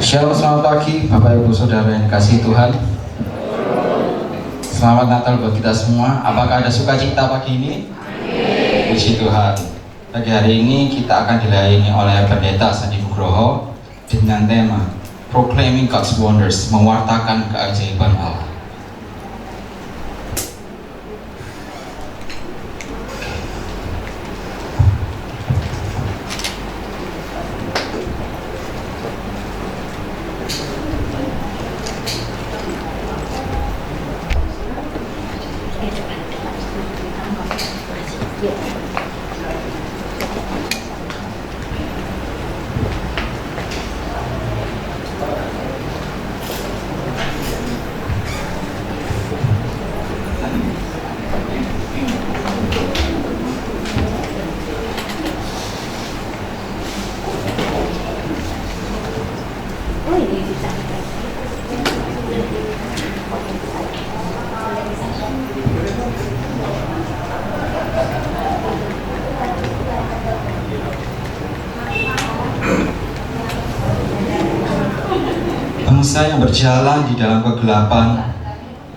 Shalom, selamat pagi Bapak Ibu Saudara yang dikasihi Tuhan. Selamat Natal buat kita semua. Apakah ada sukacita pagi ini? Puji Tuhan. Pagi hari ini kita akan dilayani oleh Pendeta Sandi Nugroho dengan tema Proclaiming God's Wonders, mewartakan keajaiban Allah. Bangsa yang berjalan di dalam kegelapan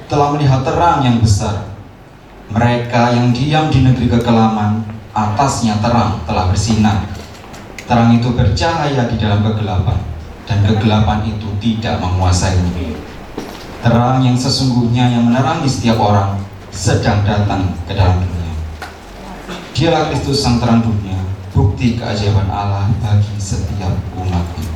telah melihat terang yang besar. Mereka yang diam di negeri kekelaman, atasnya terang telah bersinar. Terang itu bercahaya di dalam kegelapan, dan kegelapan itu tidak menguasainya. Terang yang sesungguhnya yang menerangi setiap orang sedang datang ke dalam dunia. Dialah Kristus sang terang dunia, bukti keajaiban Allah bagi setiap umatnya.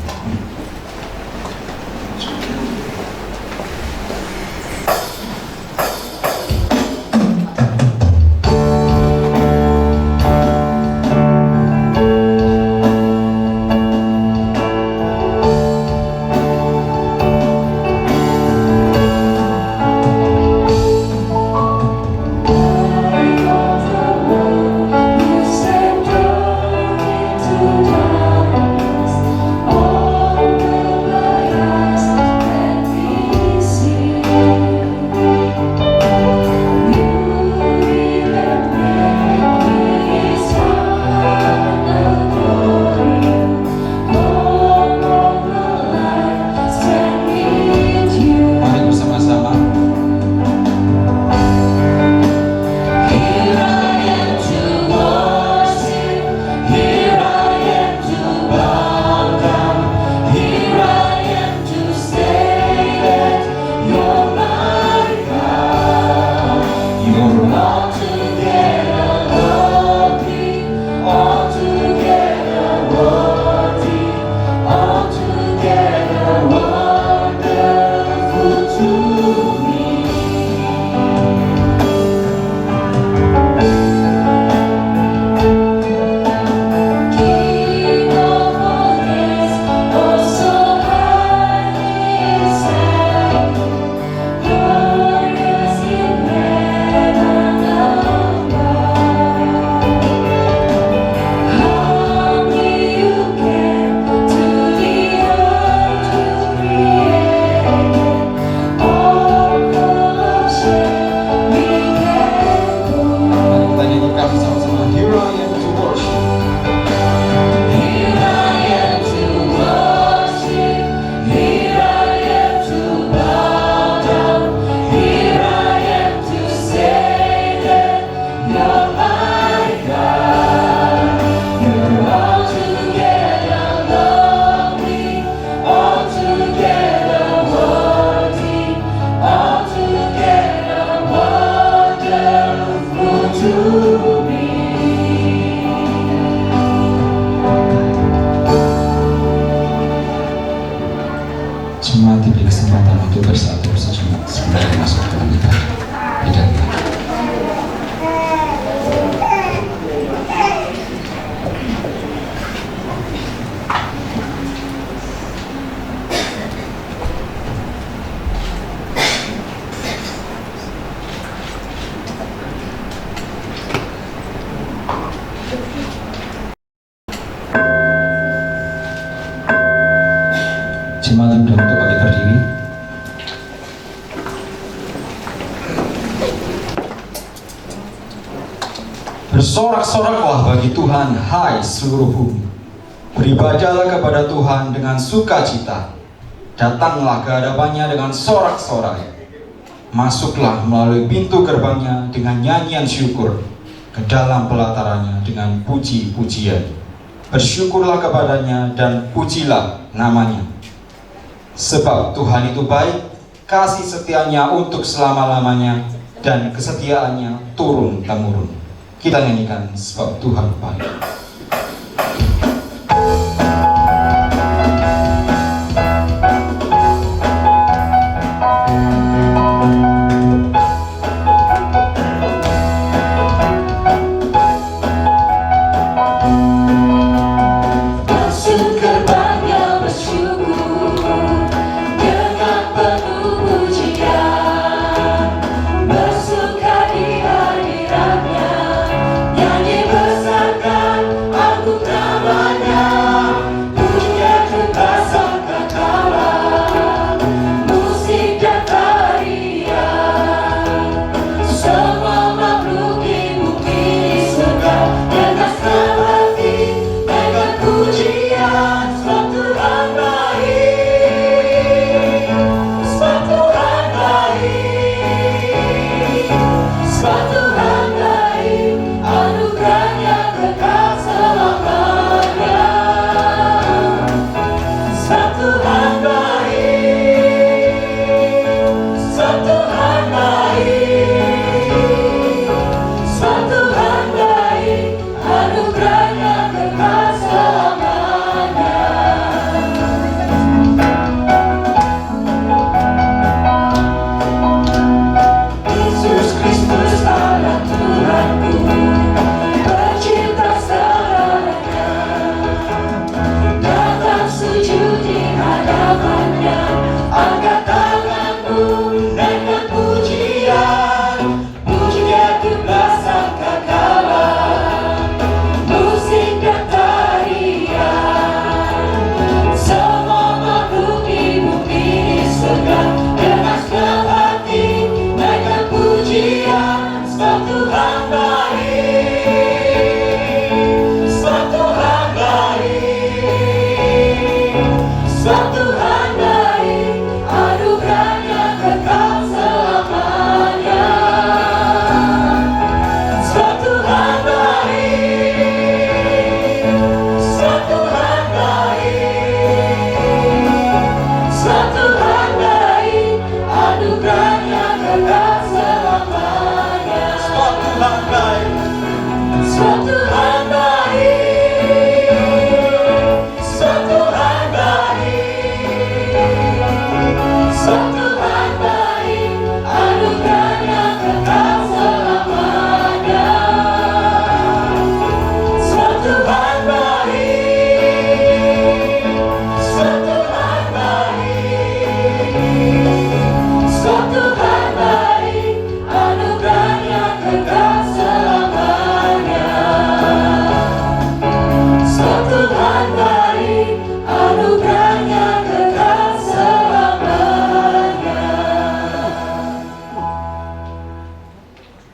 Semua diberi kesempatan untuk bersatu bersama sebelum masuk ke dalam ibadah. Jemaat yang untuk bagi berdiri. Bersorak-soraklah bagi Tuhan, hai seluruh bumi. Beribadahlah kepada Tuhan dengan sukacita. Datanglah ke hadapannya dengan sorak-sorai. Masuklah melalui pintu gerbangnya dengan nyanyian syukur, ke dalam pelatarannya dengan puji-pujian. Bersyukurlah kepadanya dan pujilah namanya. Sebab Tuhan itu baik, kasih setianya untuk selama-lamanya, dan kesetiaannya turun-temurun. Kita nyanyikan sebab Tuhan baik.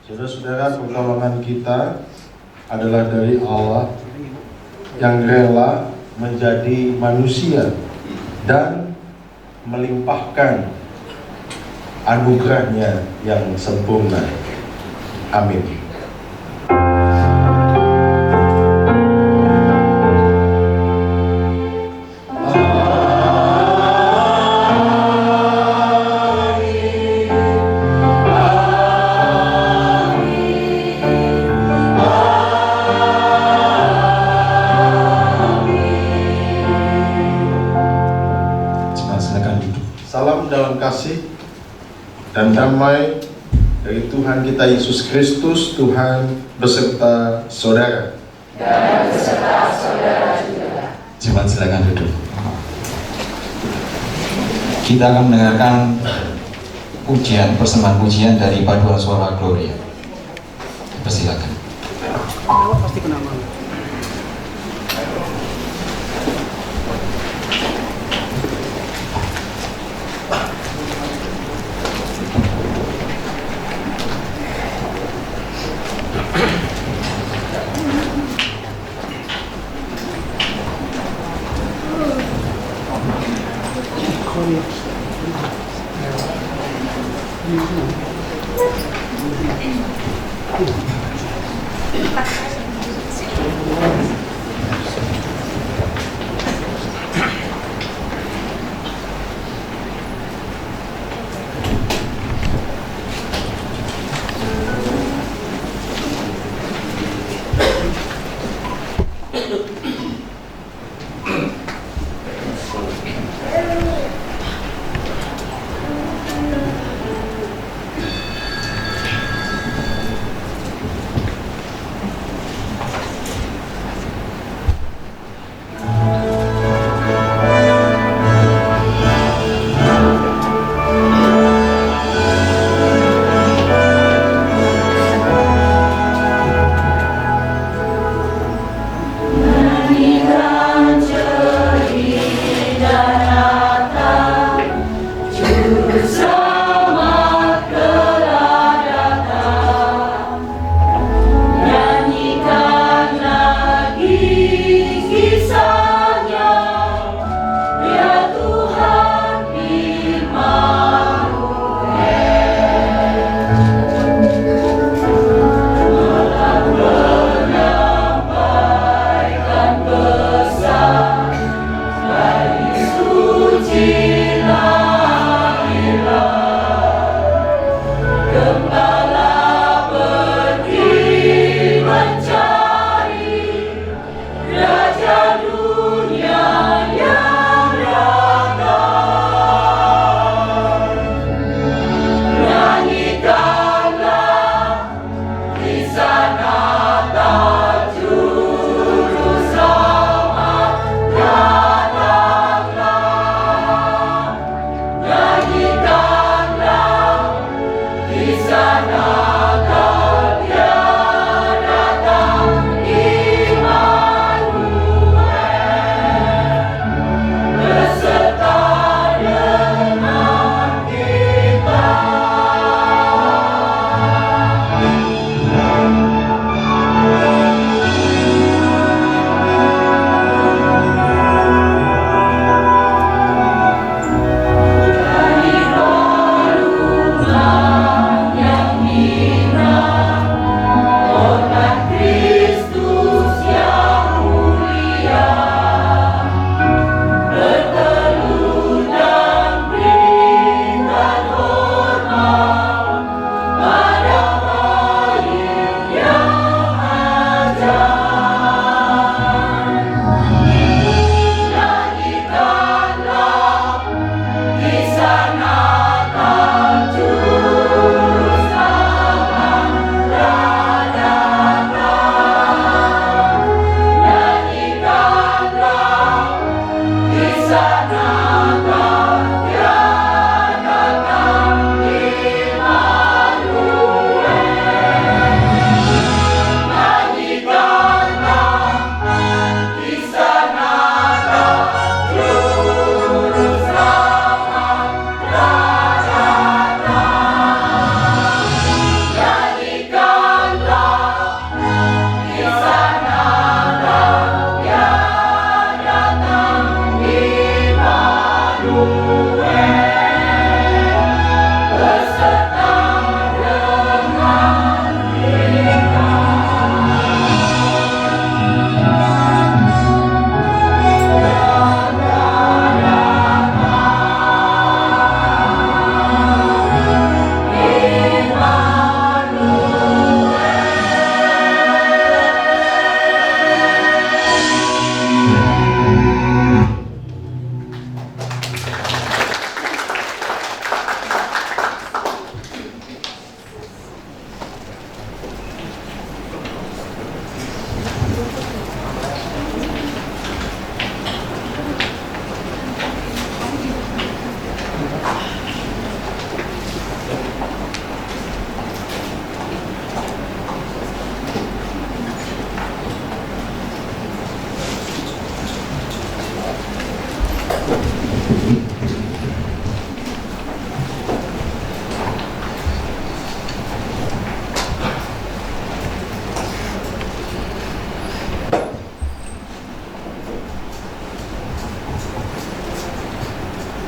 Saudara-saudara, pertolongan kita adalah dari Allah yang rela menjadi manusia dan melimpahkan anugerahnya yang sempurna. Amin. Salam dalam kasih dan damai dari Tuhan kita Yesus Kristus, Tuhan beserta saudara. Dan beserta saudara juga. Jemaat silakan duduk. Kita akan mendengarkan pujian, persembahan pujian dari Paduan Suara Gloria. Persilakan. Pasti kena malu.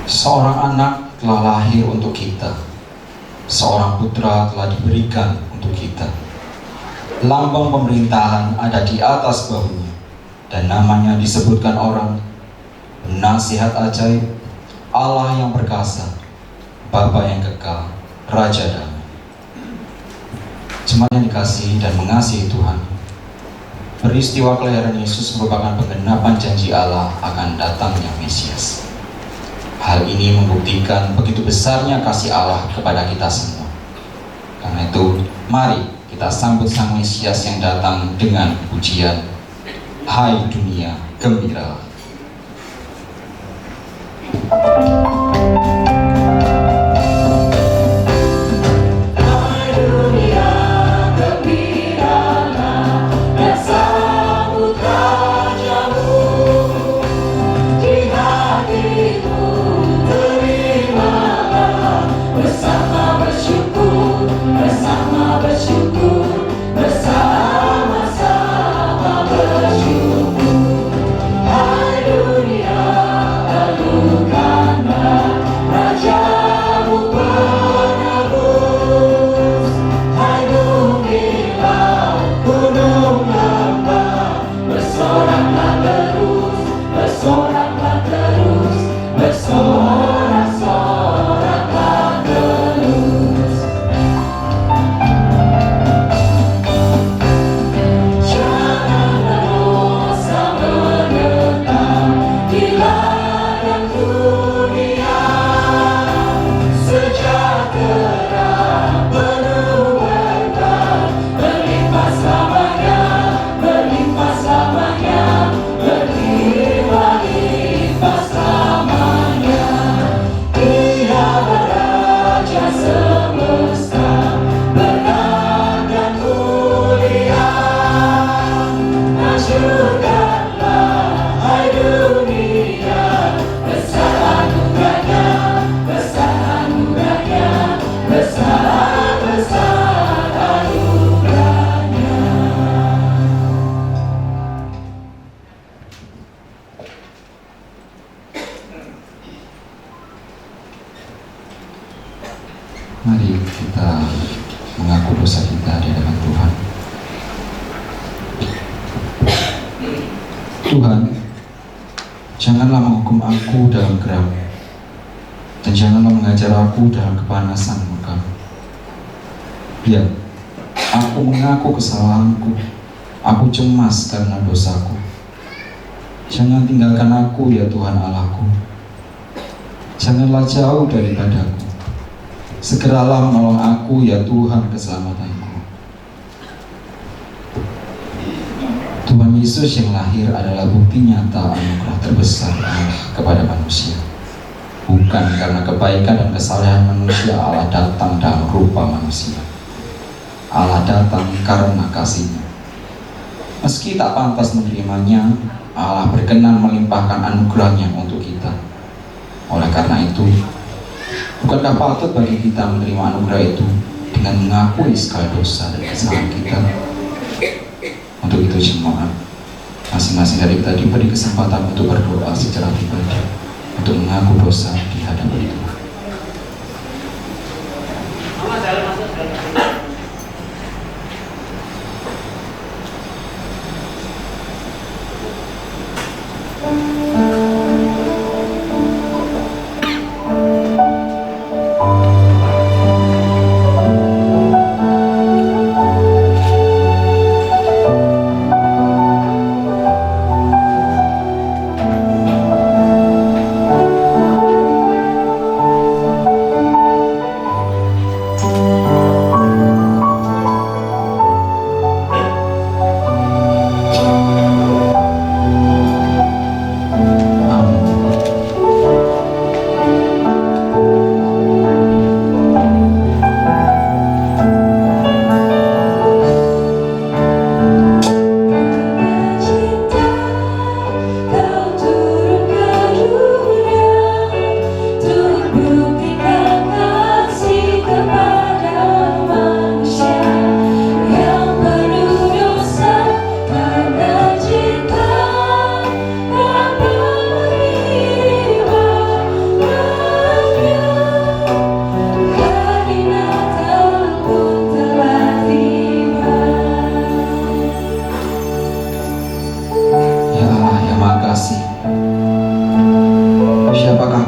Seorang anak telah lahir untuk kita, seorang putra telah diberikan untuk kita. Lambang pemerintahan ada di atas bahunya, dan namanya disebutkan orang, Penasihat Ajaib, Allah yang perkasa, Bapa yang kekal, Raja Damai. Jemaat yang dikasihi dan mengasihi Tuhan, peristiwa kelahiran Yesus merupakan penggenapan janji Allah akan datangnya Mesias. Hal ini membuktikan begitu besarnya kasih Allah kepada kita semua. Karena itu, mari kita sambut Sang Mesias yang datang dengan pujian, "Hai dunia, gembiralah." Mari kita mengaku dosa kita di hadapan Tuhan. Tuhan, janganlah menghukum aku dalam geram, dan janganlah mengajar aku dalam kepanasan murka. Ya, aku mengaku kesalahanku, aku cemas karena dosaku. Jangan tinggalkan aku ya Tuhan Allahku, janganlah jauh daripadaku. Segeralah menolong aku ya Tuhan keselamatanku. Tuhan Yesus yang lahir adalah bukti nyata anugerah terbesar Allah kepada manusia. Bukan karena kebaikan dan kesalehan manusia Allah datang dalam rupa manusia. Allah datang karena kasih-Nya. Meski tak pantas menerimanya, Allah berkenan melimpahkan anugerahnya untuk kita. Oleh karena itu, bukankah patut bagi kita menerima anugerah itu dengan mengakui segala dosa dan kesalahan kita? Untuk itu jemaat, masing-masing dari kita diberi kesempatan untuk berdoa secara pribadi, untuk mengaku dosa di hadapan Tuhan.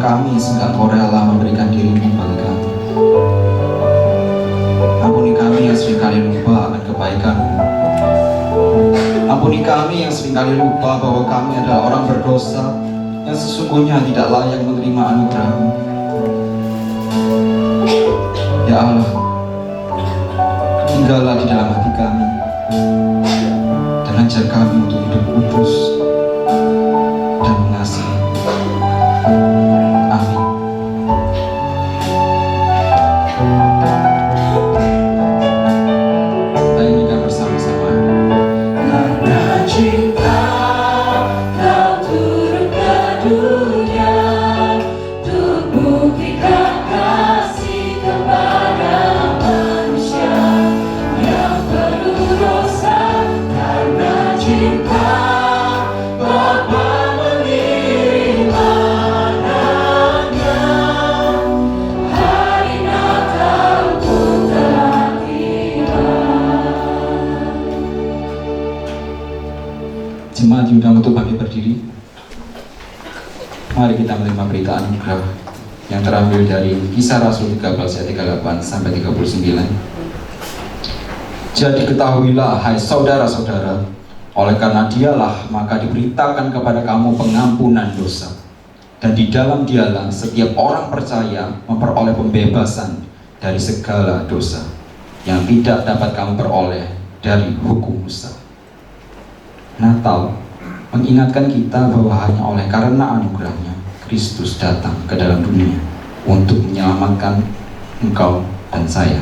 kami sehingga Engkau rela memberikan dirimu bagi kami. Ampuni kami yang seringkali lupa akan kebaikan-Mu. Ampuni kami yang seringkali lupa bahwa kami adalah orang berdosa yang sesungguhnya tidak layak menerima anugerah-Mu. Ya Allah, tinggallah di dalam hati kami dan ajar kami untuk hidup kudus dan mengasihi. Amin. Kita nyanyikan bersama-sama. Karena cinta Kau turun ke dunia untuk buktikan kasih kepada manusia yang berdosa. Karena cinta Bapa mengirim anaknya, hari Natal pun telah tiba. Jemaat diundang untuk bangkit berdiri. Mari kita menerima berita anugerah yang terambil dari Kisah Rasul 13 ayat 38 sampai 39. Jadi ketahuilah, hai saudara-saudara, oleh karena Dialah maka diberitakan kepada kamu pengampunan dosa, dan di dalam Dialah setiap orang percaya memperoleh pembebasan dari segala dosa yang tidak dapat kamu peroleh dari hukum Musa. Natal mengingatkan kita bahwa hanya oleh karena anugerahnya Kristus datang ke dalam dunia untuk menyelamatkan engkau dan saya.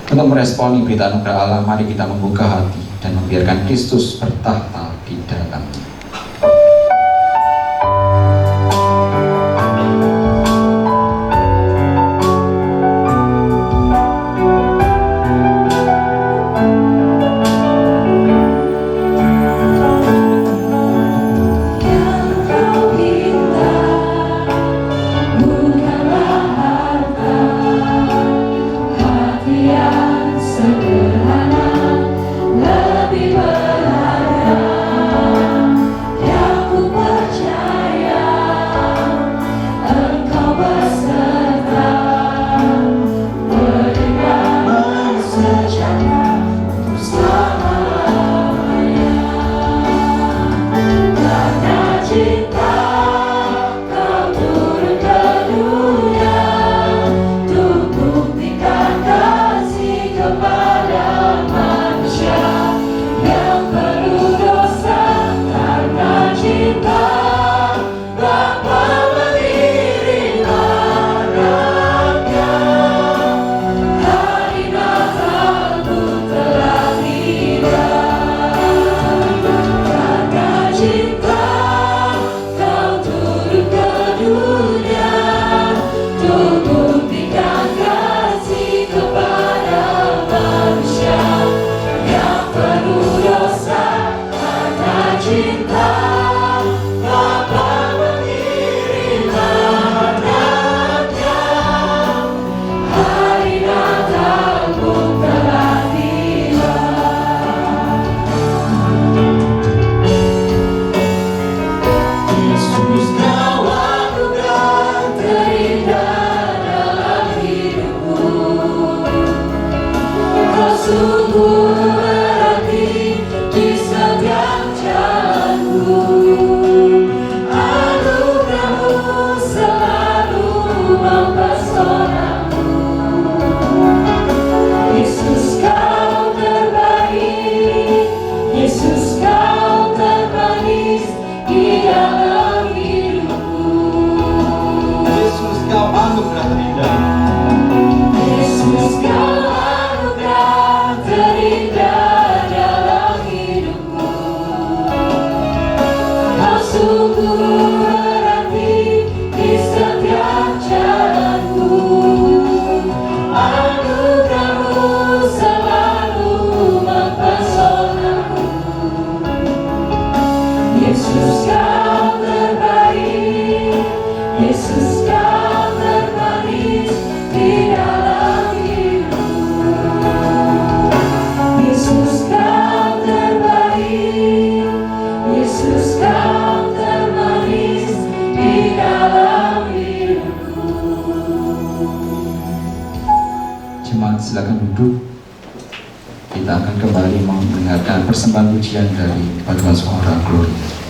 Untuk meresponi berita anugerah Allah, mari kita membuka hati dan membiarkan Kristus bertahta di dalamnya. Yang kau minta bukanlah harta, hati yang sederhana lebih berharga. silakan duduk. Kita akan kembali mendengarkan persembahan pujian dari paduan suara Gloria.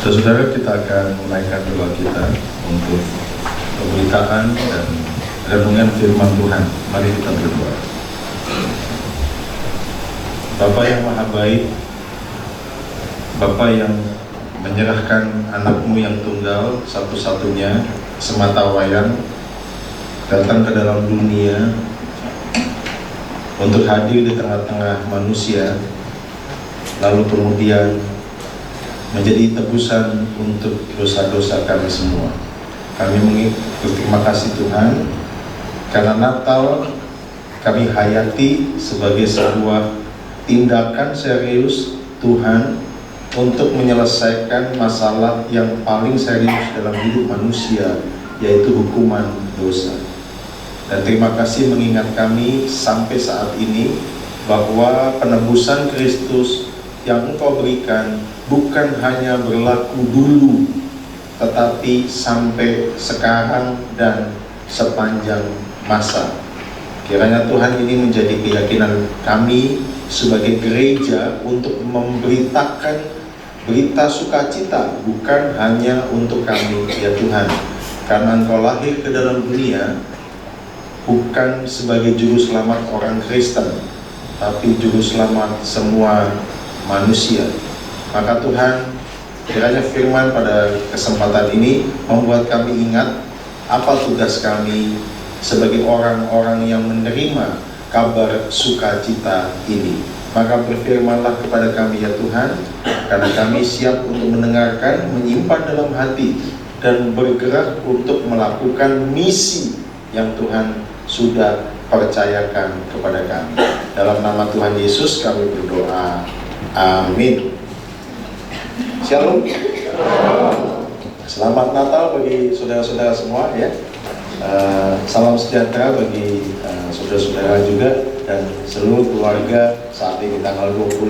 Saudara-saudara, kita akan menaikkan doa kita untuk pemberitaan dan renungan firman Tuhan. Mari kita berdoa. Bapa yang maha baik, Bapa yang menyerahkan anakmu yang tunggal satu-satunya semata wayang datang ke dalam dunia untuk hadir di tengah-tengah manusia, lalu kemudian menjadi tebusan untuk dosa-dosa kami semua. Kami berterima kasih Tuhan, karena Natal kami hayati sebagai sebuah tindakan serius Tuhan untuk menyelesaikan masalah yang paling serius dalam hidup manusia, yaitu hukuman dosa. Dan terima kasih mengingat kami sampai saat ini bahwa penebusan Kristus yang Engkau berikan bukan hanya berlaku dulu, tetapi sampai sekarang dan sepanjang masa. Kiranya Tuhan ini menjadi keyakinan kami sebagai gereja untuk memberitakan berita sukacita, bukan hanya untuk kami, ya Tuhan, karena Engkau lahir ke dalam dunia bukan sebagai juru selamat orang Kristen, tapi juru selamat semua manusia. Maka Tuhan, kiranya firman pada kesempatan ini membuat kami ingat apa tugas kami sebagai orang-orang yang menerima kabar sukacita ini. Maka berfirmanlah kepada kami ya Tuhan, karena kami siap untuk mendengarkan, menyimpan dalam hati, dan bergerak untuk melakukan misi yang Tuhan sudah percayakan kepada kami. Dalam nama Tuhan Yesus kami berdoa, amin. Shalom. Selamat Natal bagi saudara-saudara semua ya. Salam sejahtera bagi saudara-saudara juga dan seluruh keluarga saat ini tanggal 25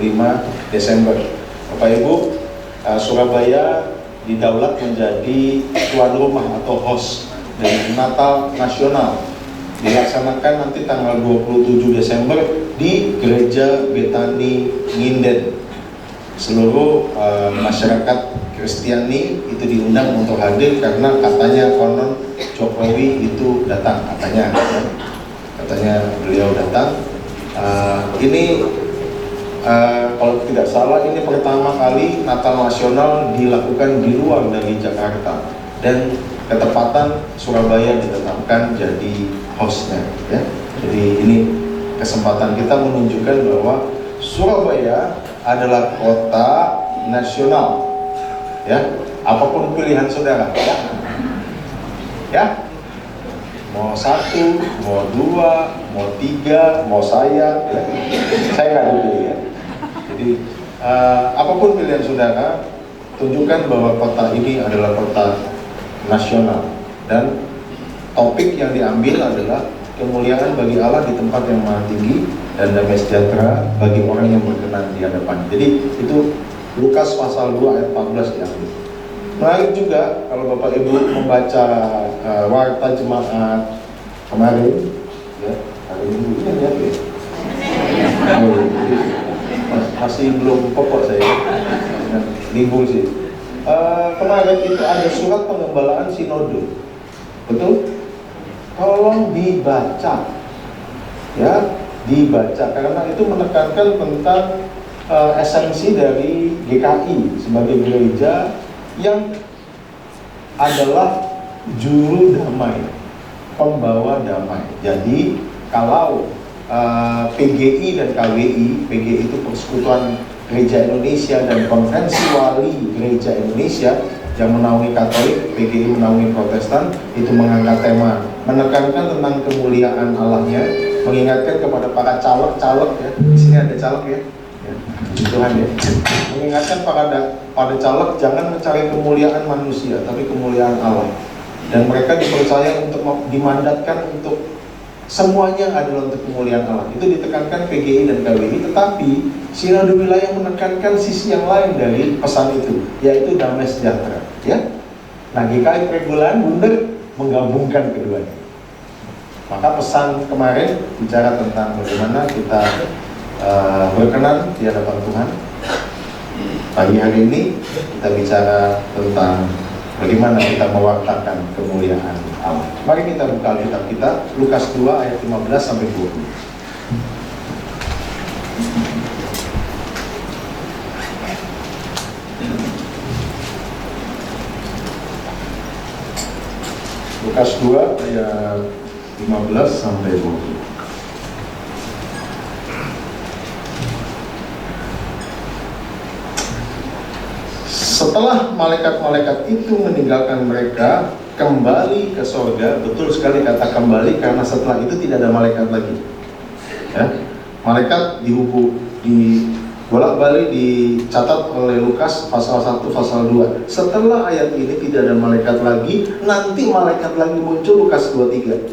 Desember. Bapak Ibu, Surabaya didaulat menjadi tuan rumah atau host dari Natal Nasional. Dilaksanakan nanti tanggal 27 Desember di Gereja Betani Nginden. Seluruh masyarakat Kristiani itu diundang untuk hadir karena katanya konon Jokowi itu datang, katanya beliau datang. Ini kalau tidak salah ini pertama kali Natal Nasional dilakukan di luar dari Jakarta, dan ketepatan Surabaya ditetapkan jadi hostnya ya. Jadi ini kesempatan kita menunjukkan bahwa Surabaya adalah kota nasional ya, apapun pilihan saudara ya, mau satu, mau dua, mau tiga, mau saya nggak dipilih ya. Jadi apapun pilihan saudara, tunjukkan bahwa kota ini adalah kota nasional, dan topik yang diambil adalah kemuliaan bagi Allah di tempat yang maha tinggi dan damai sejahtera bagi orang yang berkenan di hadapan. Jadi itu Lukas pasal 2 ayat 14 diambil. Menarik juga kalau Bapak Ibu membaca warta jemaat kemarin ya, hari Minggu ini ya, masih belum pokok saya libur sih. Kemarin itu ada surat pengembalaan sinode, betul? Tolong dibaca ya, dibaca karena itu menekankan tentang esensi dari GKI sebagai gereja yang adalah juru damai, pembawa damai. Jadi kalau PGI dan KWI, PGI itu Persekutuan Gereja Indonesia dan Konferensi Wali Gereja Indonesia yang menaungi Katolik, PGI menaungi Protestan, itu mengangkat tema menekankan tentang kemuliaan Allahnya, mengingatkan kepada para caleg-caleg ya. Di sini ada caleg ya. Tuhan ya, mengingatkan pada caleg jangan mencari kemuliaan manusia, tapi kemuliaan Allah. Dan mereka dipercaya untuk dimandatkan untuk semuanya adalah untuk kemuliaan Allah. Itu ditekankan PGI dan KWI, tetapi Sinode Wilayah menekankan sisi yang lain dari pesan itu, yaitu damai sejahtera. Ya, nah GKI Pergulaan Bunder menggabungkan keduanya. Maka pesan kemarin bicara tentang bagaimana kita berkenan di hadapan Tuhan. Pagi hari ini kita bicara tentang bagaimana kita mewartakan kemuliaan Allah. Mari kita buka Alkitab kita, Lukas 2 ayat 15 sampai 20. Lukas 2 ayat 15 sampai 20. Setelah malaikat-malaikat itu meninggalkan mereka, kembali ke sorga. Betul sekali kata kembali, karena setelah itu tidak ada malaikat lagi. Ya. Malaikat bolak-balik dicatat oleh Lukas pasal 1, pasal 2. Setelah ayat ini tidak ada malaikat lagi, nanti malaikat lagi muncul Lukas 23.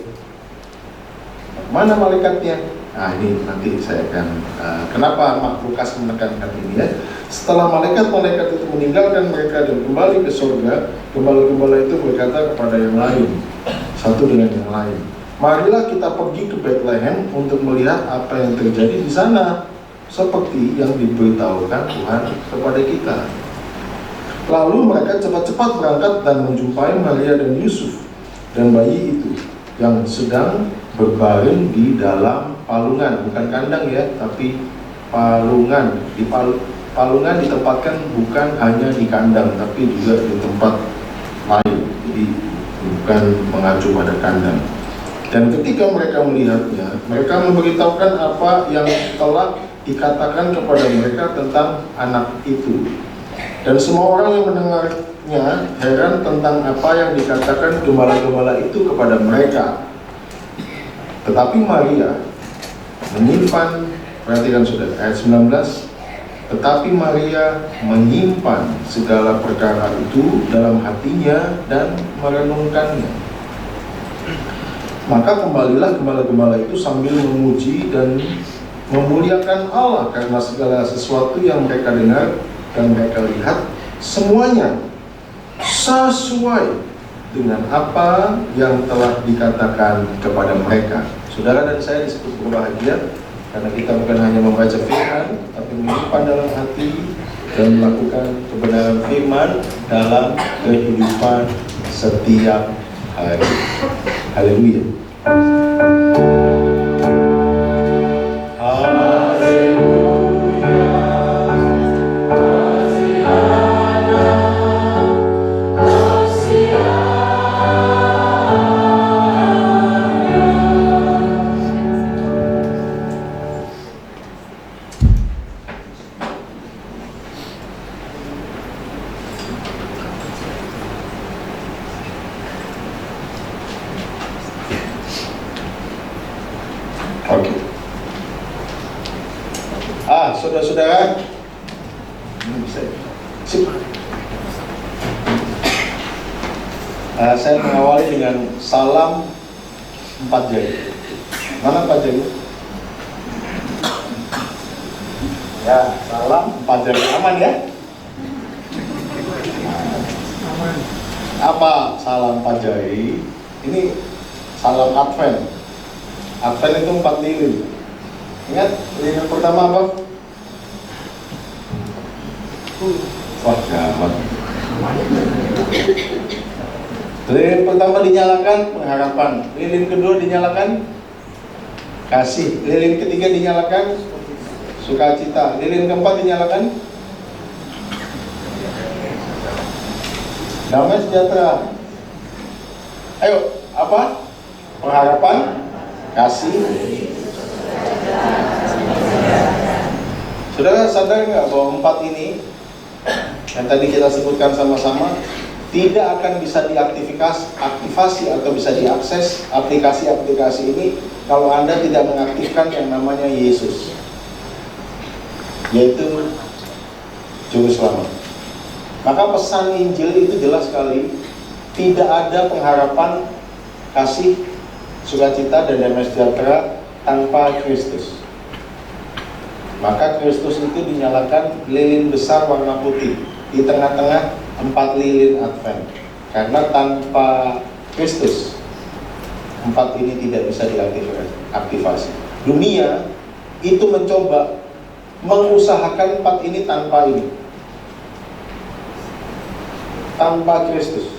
Mana malaikatnya? Nah, ini nanti saya akan kenapa Lukas menekankan ini ya. Setelah malaikat-malaikat itu meninggalkan mereka dan kembali ke surga, gembala-gembala itu berkata kepada yang lain, satu dengan yang lain, marilah kita pergi ke Bethlehem untuk melihat apa yang terjadi di sana, seperti yang diberitahukan Tuhan kepada kita. Lalu mereka cepat-cepat berangkat dan menjumpai Maria dan Yusuf dan bayi itu yang sedang berbaring di dalam palungan, bukan kandang ya, tapi palungan. Palungan ditempatkan bukan hanya di kandang, tapi juga di tempat lain, jadi bukan mengacu pada kandang. Dan ketika mereka melihatnya, mereka memberitahukan apa yang telah dikatakan kepada mereka tentang anak itu. Dan semua orang yang mendengarnya heran tentang apa yang dikatakan gembala-gembala itu kepada mereka. Tetapi Maria menyimpan, perhatikan saudara, ayat 19, tetapi Maria menyimpan segala perkara itu dalam hatinya dan merenungkannya. Maka kembalilah gembala-gembala itu sambil memuji dan memuliakan Allah karena segala sesuatu yang mereka dengar dan mereka lihat, semuanya sesuai dengan apa yang telah dikatakan kepada mereka. Saudara dan saya disebut berbahagia karena kita bukan hanya membaca firman, tapi menyimpan dalam hati dan melakukan kebenaran firman dalam kehidupan setiap hari. Haleluya. Oke. Saudara-saudara, ini bisa. Sip. Saya mengawali dengan salam 4 jari. Mana 4 jari? Ya, salam 4 jari. Aman ya? Apa salam 4 jari? Ini salam Advent. Advent itu 4 lilin. Ingat lilin pertama apa? Wah, gawat. Lilin pertama dinyalakan pengharapan. Lilin kedua dinyalakan kasih. Lilin ketiga dinyalakan sukacita. Lilin keempat dinyalakan damai sejahtera. Ayo, apa? Pengharapan, kasih. Saudara sadar nggak bahwa 4 ini yang tadi kita sebutkan sama-sama tidak akan bisa diaktifasi atau bisa diakses aplikasi-aplikasi ini kalau Anda tidak mengaktifkan yang namanya Yesus, yaitu Juru Selamat. Maka pesan Injil itu jelas sekali, tidak ada pengharapan, kasih, sukacita, dan damai sejahtera tanpa Kristus. Maka Kristus itu dinyalakan lilin besar warna putih di tengah-tengah 4 lilin Advent. Karena tanpa Kristus 4 ini tidak bisa diaktifasi. Dunia itu mencoba mengusahakan 4 ini tanpa ini, tanpa Kristus.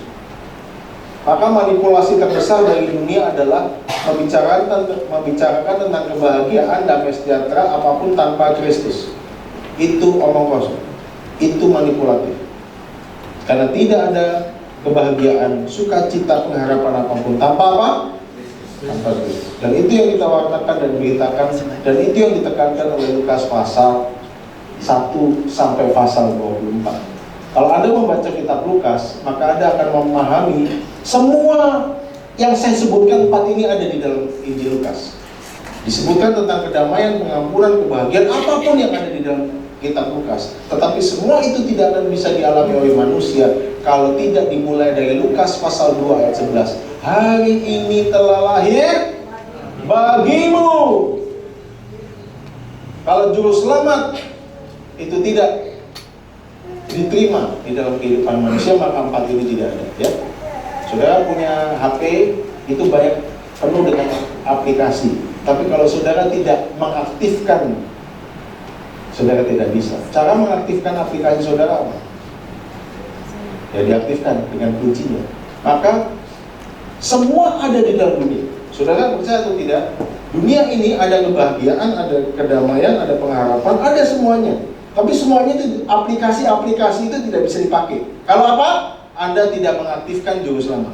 Maka manipulasi terbesar dari dunia adalah membicarakan tentang kebahagiaan, damai sejahtera, apapun tanpa Kristus. Itu omong kosong, itu manipulatif. Karena tidak ada kebahagiaan, sukacita, pengharapan apapun tanpa apa? Tanpa duit. Dan itu yang kita wartakan dan beritakan, dan itu yang ditekankan oleh Lukas pasal 1 sampai pasal 24. Kalau Anda membaca kitab Lukas, maka Anda akan memahami semua yang saya sebutkan 4 ini ada di dalam Injil Lukas. Disebutkan tentang kedamaian, pengampunan, kebahagiaan, apapun yang ada di dalam kitab Lukas. Tetapi semua itu tidak akan bisa dialami oleh manusia kalau tidak dimulai dari Lukas pasal 2 ayat 11. Hari ini telah lahir bagimu. Kalau juru selamat itu tidak diterima di dalam kehidupan manusia, maka 4 ini tidak ada, ya. Saudara punya HP itu banyak penuh dengan aplikasi, tapi kalau saudara tidak mengaktifkan, saudara tidak bisa. Cara mengaktifkan aplikasi saudara apa? Ya, diaktifkan dengan kuncinya. Maka semua ada di dalam dunia. Saudara percaya atau tidak? Dunia ini ada kebahagiaan, ada kedamaian, ada pengharapan, ada semuanya. Tapi semuanya itu, aplikasi-aplikasi itu tidak bisa dipakai. Kalau apa? Anda tidak mengaktifkan juru selamat.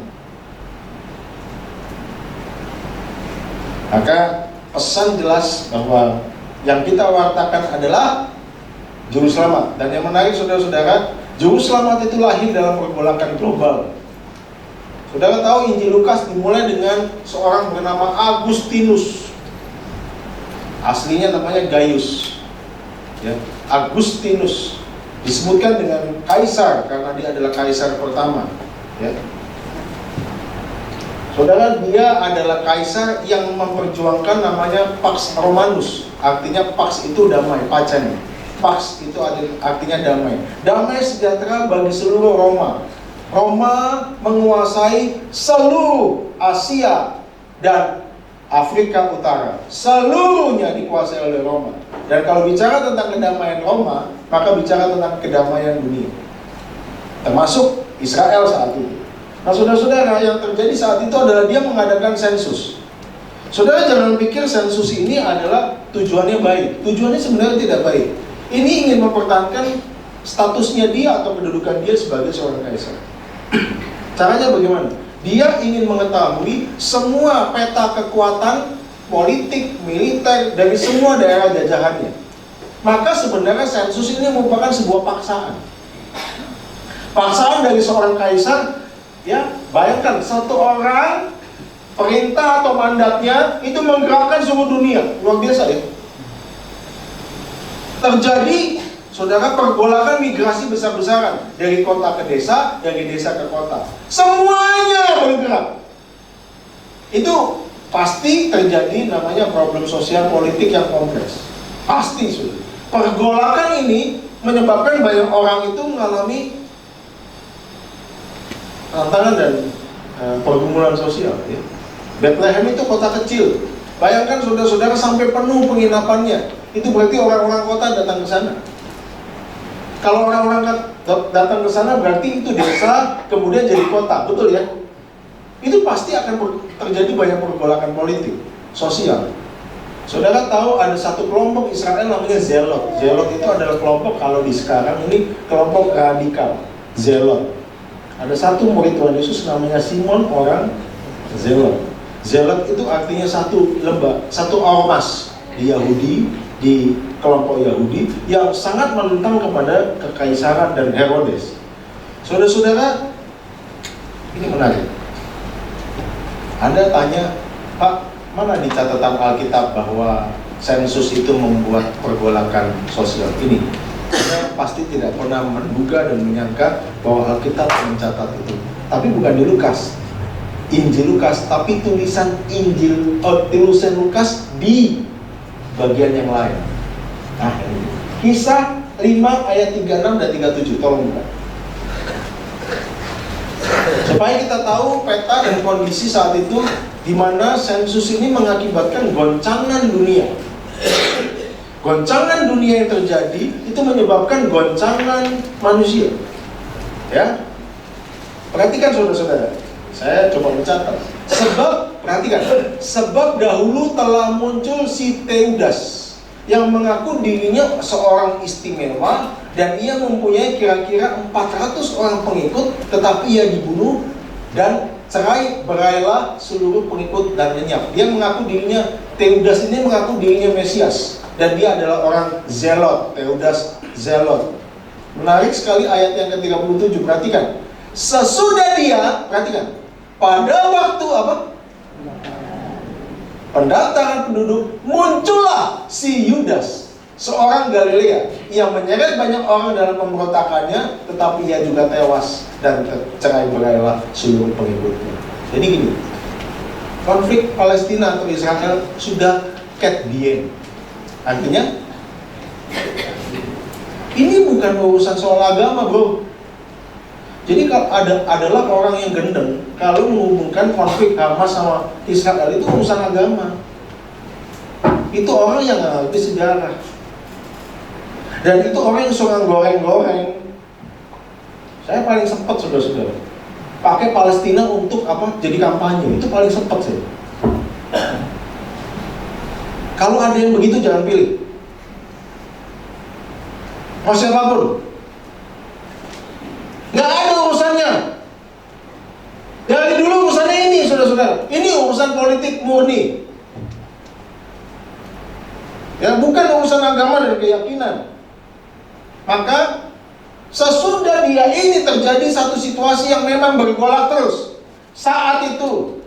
Maka pesan jelas bahwa yang kita wartakan adalah juru selamat. Dan yang menarik saudara-saudara, juru selamat itu lahir dalam pergolakan global. Saudara tahu Injil Lukas dimulai dengan seorang bernama Agustinus. Aslinya namanya Gaius, ya. Agustinus disebutkan dengan kaisar karena dia adalah kaisar pertama, ya. Saudara, dia adalah kaisar yang memperjuangkan namanya Pax Romanus. Artinya Pax itu damai, pacem. Pax itu artinya damai. Damai sejahtera bagi seluruh Roma. Roma menguasai seluruh Asia dan Afrika Utara. Seluruhnya dikuasai oleh Roma. Dan kalau bicara tentang kedamaian Roma, maka bicara tentang kedamaian dunia, termasuk Israel saat itu. Nah, saudara-saudara, yang terjadi saat itu adalah dia mengadakan sensus. Saudara jangan pikir sensus ini adalah tujuannya baik. Tujuannya sebenarnya tidak baik. Ini ingin mempertahankan statusnya dia atau kedudukan dia sebagai seorang kaisar. Caranya bagaimana? Dia ingin mengetahui semua peta kekuatan politik, militer dari semua daerah jajahannya. Maka sebenarnya sensus ini merupakan sebuah paksaan. Paksaan dari seorang kaisar, ya. Bayangkan satu orang perintah atau mandatnya itu menggerakkan seluruh dunia. Luar biasa, ya. Terjadi, saudara, pergolakan migrasi besar-besaran dari kota ke desa, dari desa ke kota. Semuanya bergerak. Itu pasti terjadi namanya problem sosial politik yang kompleks. Pasti, saudara. Pergolakan ini menyebabkan banyak orang itu mengalami tantangan dan pergumulan sosial, ya. Bethlehem itu kota kecil. Bayangkan saudara-saudara sampai penuh penginapannya. Itu berarti orang-orang kota datang ke sana. Kalau orang-orang datang ke sana berarti itu desa kemudian jadi kota, betul ya? Itu pasti akan terjadi banyak pergolakan politik, sosial. Saudara tahu ada satu kelompok Israel namanya Zelot. Zelot itu adalah kelompok, kalau di sekarang ini kelompok radikal, Zelot. Ada satu murid Tuhan Yesus namanya Simon, orang Zelot. Zelot itu artinya satu lembah, satu ormas di Yahudi, di kelompok Yahudi yang sangat menentang kepada kekaisaran dan Herodes. Saudara-saudara, ini menarik. Anda tanya, Pak, mana di catatan Alkitab bahwa sensus itu membuat pergolakan sosial ini? Anda pasti tidak pernah menduga dan menyangka bahwa Alkitab mencatat itu. Tapi bukan di Lukas, Injil Lukas, tapi tulisan tulisan Lukas di bagian yang lain. Nah, ini Kisah 5 ayat 36 dan 37, tolong buka. Supaya kita tahu peta dan kondisi saat itu di mana sensus ini mengakibatkan goncangan dunia. Goncangan dunia yang terjadi itu menyebabkan goncangan manusia. Ya. Perhatikan saudara-saudara. Saya coba mencatat. Sebab dahulu telah muncul si Teudas yang mengaku dirinya seorang istimewa dan ia mempunyai kira-kira 400 orang pengikut, tetapi ia dibunuh dan cerai berailah seluruh pengikut dan lenyap. Dia mengaku dirinya, Teudas ini mengaku dirinya Mesias, dan dia adalah orang Zelot, Teudas Zelot. Menarik sekali ayat yang ke-37, perhatikan. Sesudah dia, perhatikan, pada waktu apa? Pendatangan penduduk, muncullah si Yudas, seorang Galilea yang menyeret banyak orang dalam pemberontakannya, tetapi ia juga tewas dan cerai berailah seluruh pengikutnya. Jadi gini, konflik Palestina atau Israel sudah at the end. Artinya ini bukan urusan soal agama, bro. Jadi kalau adalah orang yang gendeng kalau menghubungkan konflik Hamas sama Israel itu urusan agama. Itu orang yang nggak ngerti sejarah. Dan itu orang yang suka goreng-goreng. Saya paling sempat, saudara-saudara, pakai Palestina untuk apa? Jadi kampanye. Itu paling sempat sih. Kalau ada yang begitu jangan pilih. Mau siapapun. Nggak ada urusannya. Dari dulu urusannya ini, saudara-saudara. Ini urusan politik murni. Ya, bukan urusan agama dan keyakinan. Maka sesudah dia ini terjadi satu situasi yang memang bergolak terus. Saat itu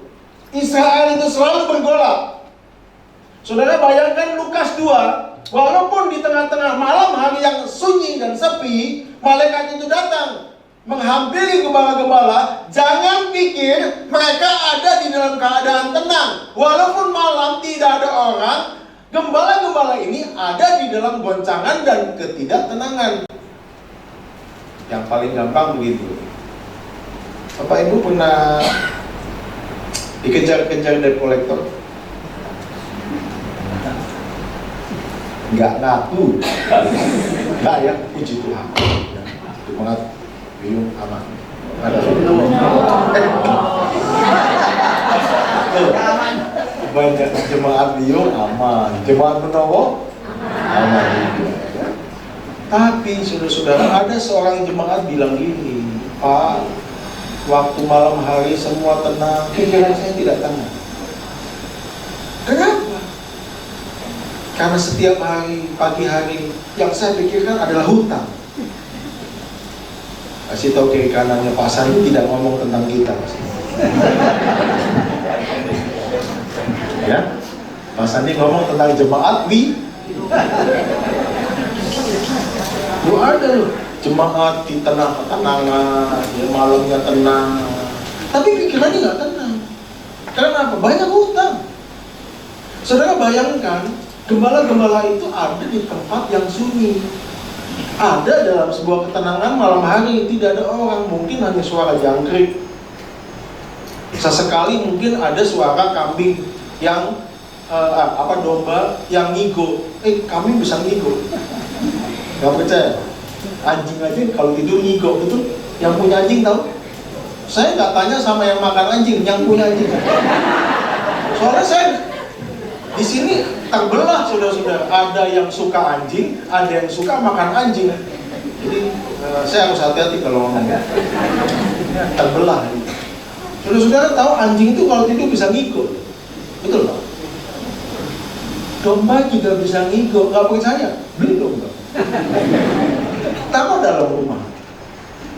Israel itu selalu bergolak. Saudara bayangkan Lukas 2, walaupun di tengah-tengah malam hari yang sunyi dan sepi, malaikat itu datang menghampiri gembala-gembala. Jangan pikir mereka ada di dalam keadaan tenang. Walaupun malam tidak ada orang, gembala-gembala ini ada di dalam goncangan dan ketidaktenangan. Yang paling gampang begitu. Bapak Ibu pernah dikejar-kejar debt collector? Enggak ngaku. Enggak ya, puji Tuhan. Semangat, bingung, aman. Ada banyak jemaat bingung, aman. Jemaat Benowo, aman juga. Tapi saudara-saudara, ada seorang jemaat bilang gini, Pak, waktu malam hari semua tenang, pikiran saya tidak tenang. Kenapa? Karena setiap hari, pagi hari, yang saya pikirkan adalah hutang. Kasih tahu kiri kanannya, Pak Sandi tidak ngomong tentang kita. Ya, Pak Sandi ngomong tentang jemaat Lu ada loh, jemaat di tengah ketenangan, ya malamnya tenang, tapi pikirannya nggak tenang. Kenapa? Banyak hutang. Saudara bayangkan, gembala-gembala itu ada di tempat yang sunyi, ada dalam sebuah ketenangan malam hari, tidak ada orang, mungkin hanya suara jangkrik. Sesekali mungkin ada suara kambing yang domba yang ngigo. Kambing bisa ngigo. Gak percaya? Anjing aja kalau tidur ngigo, betul? Yang punya anjing tahu? Saya nggak tanya sama yang makan anjing, yang punya anjing. Soalnya saya di sini terbelah, saudara-saudara. Ada yang suka anjing, ada yang suka makan anjing. Jadi saya harus hati-hati kalau ngomong. Terbelah. Saudara-saudara tahu anjing itu kalau tidur bisa ngigo, betul Pak? Domba juga bisa ngigo, nggak percaya? Beli domba. Taruh dalam rumah.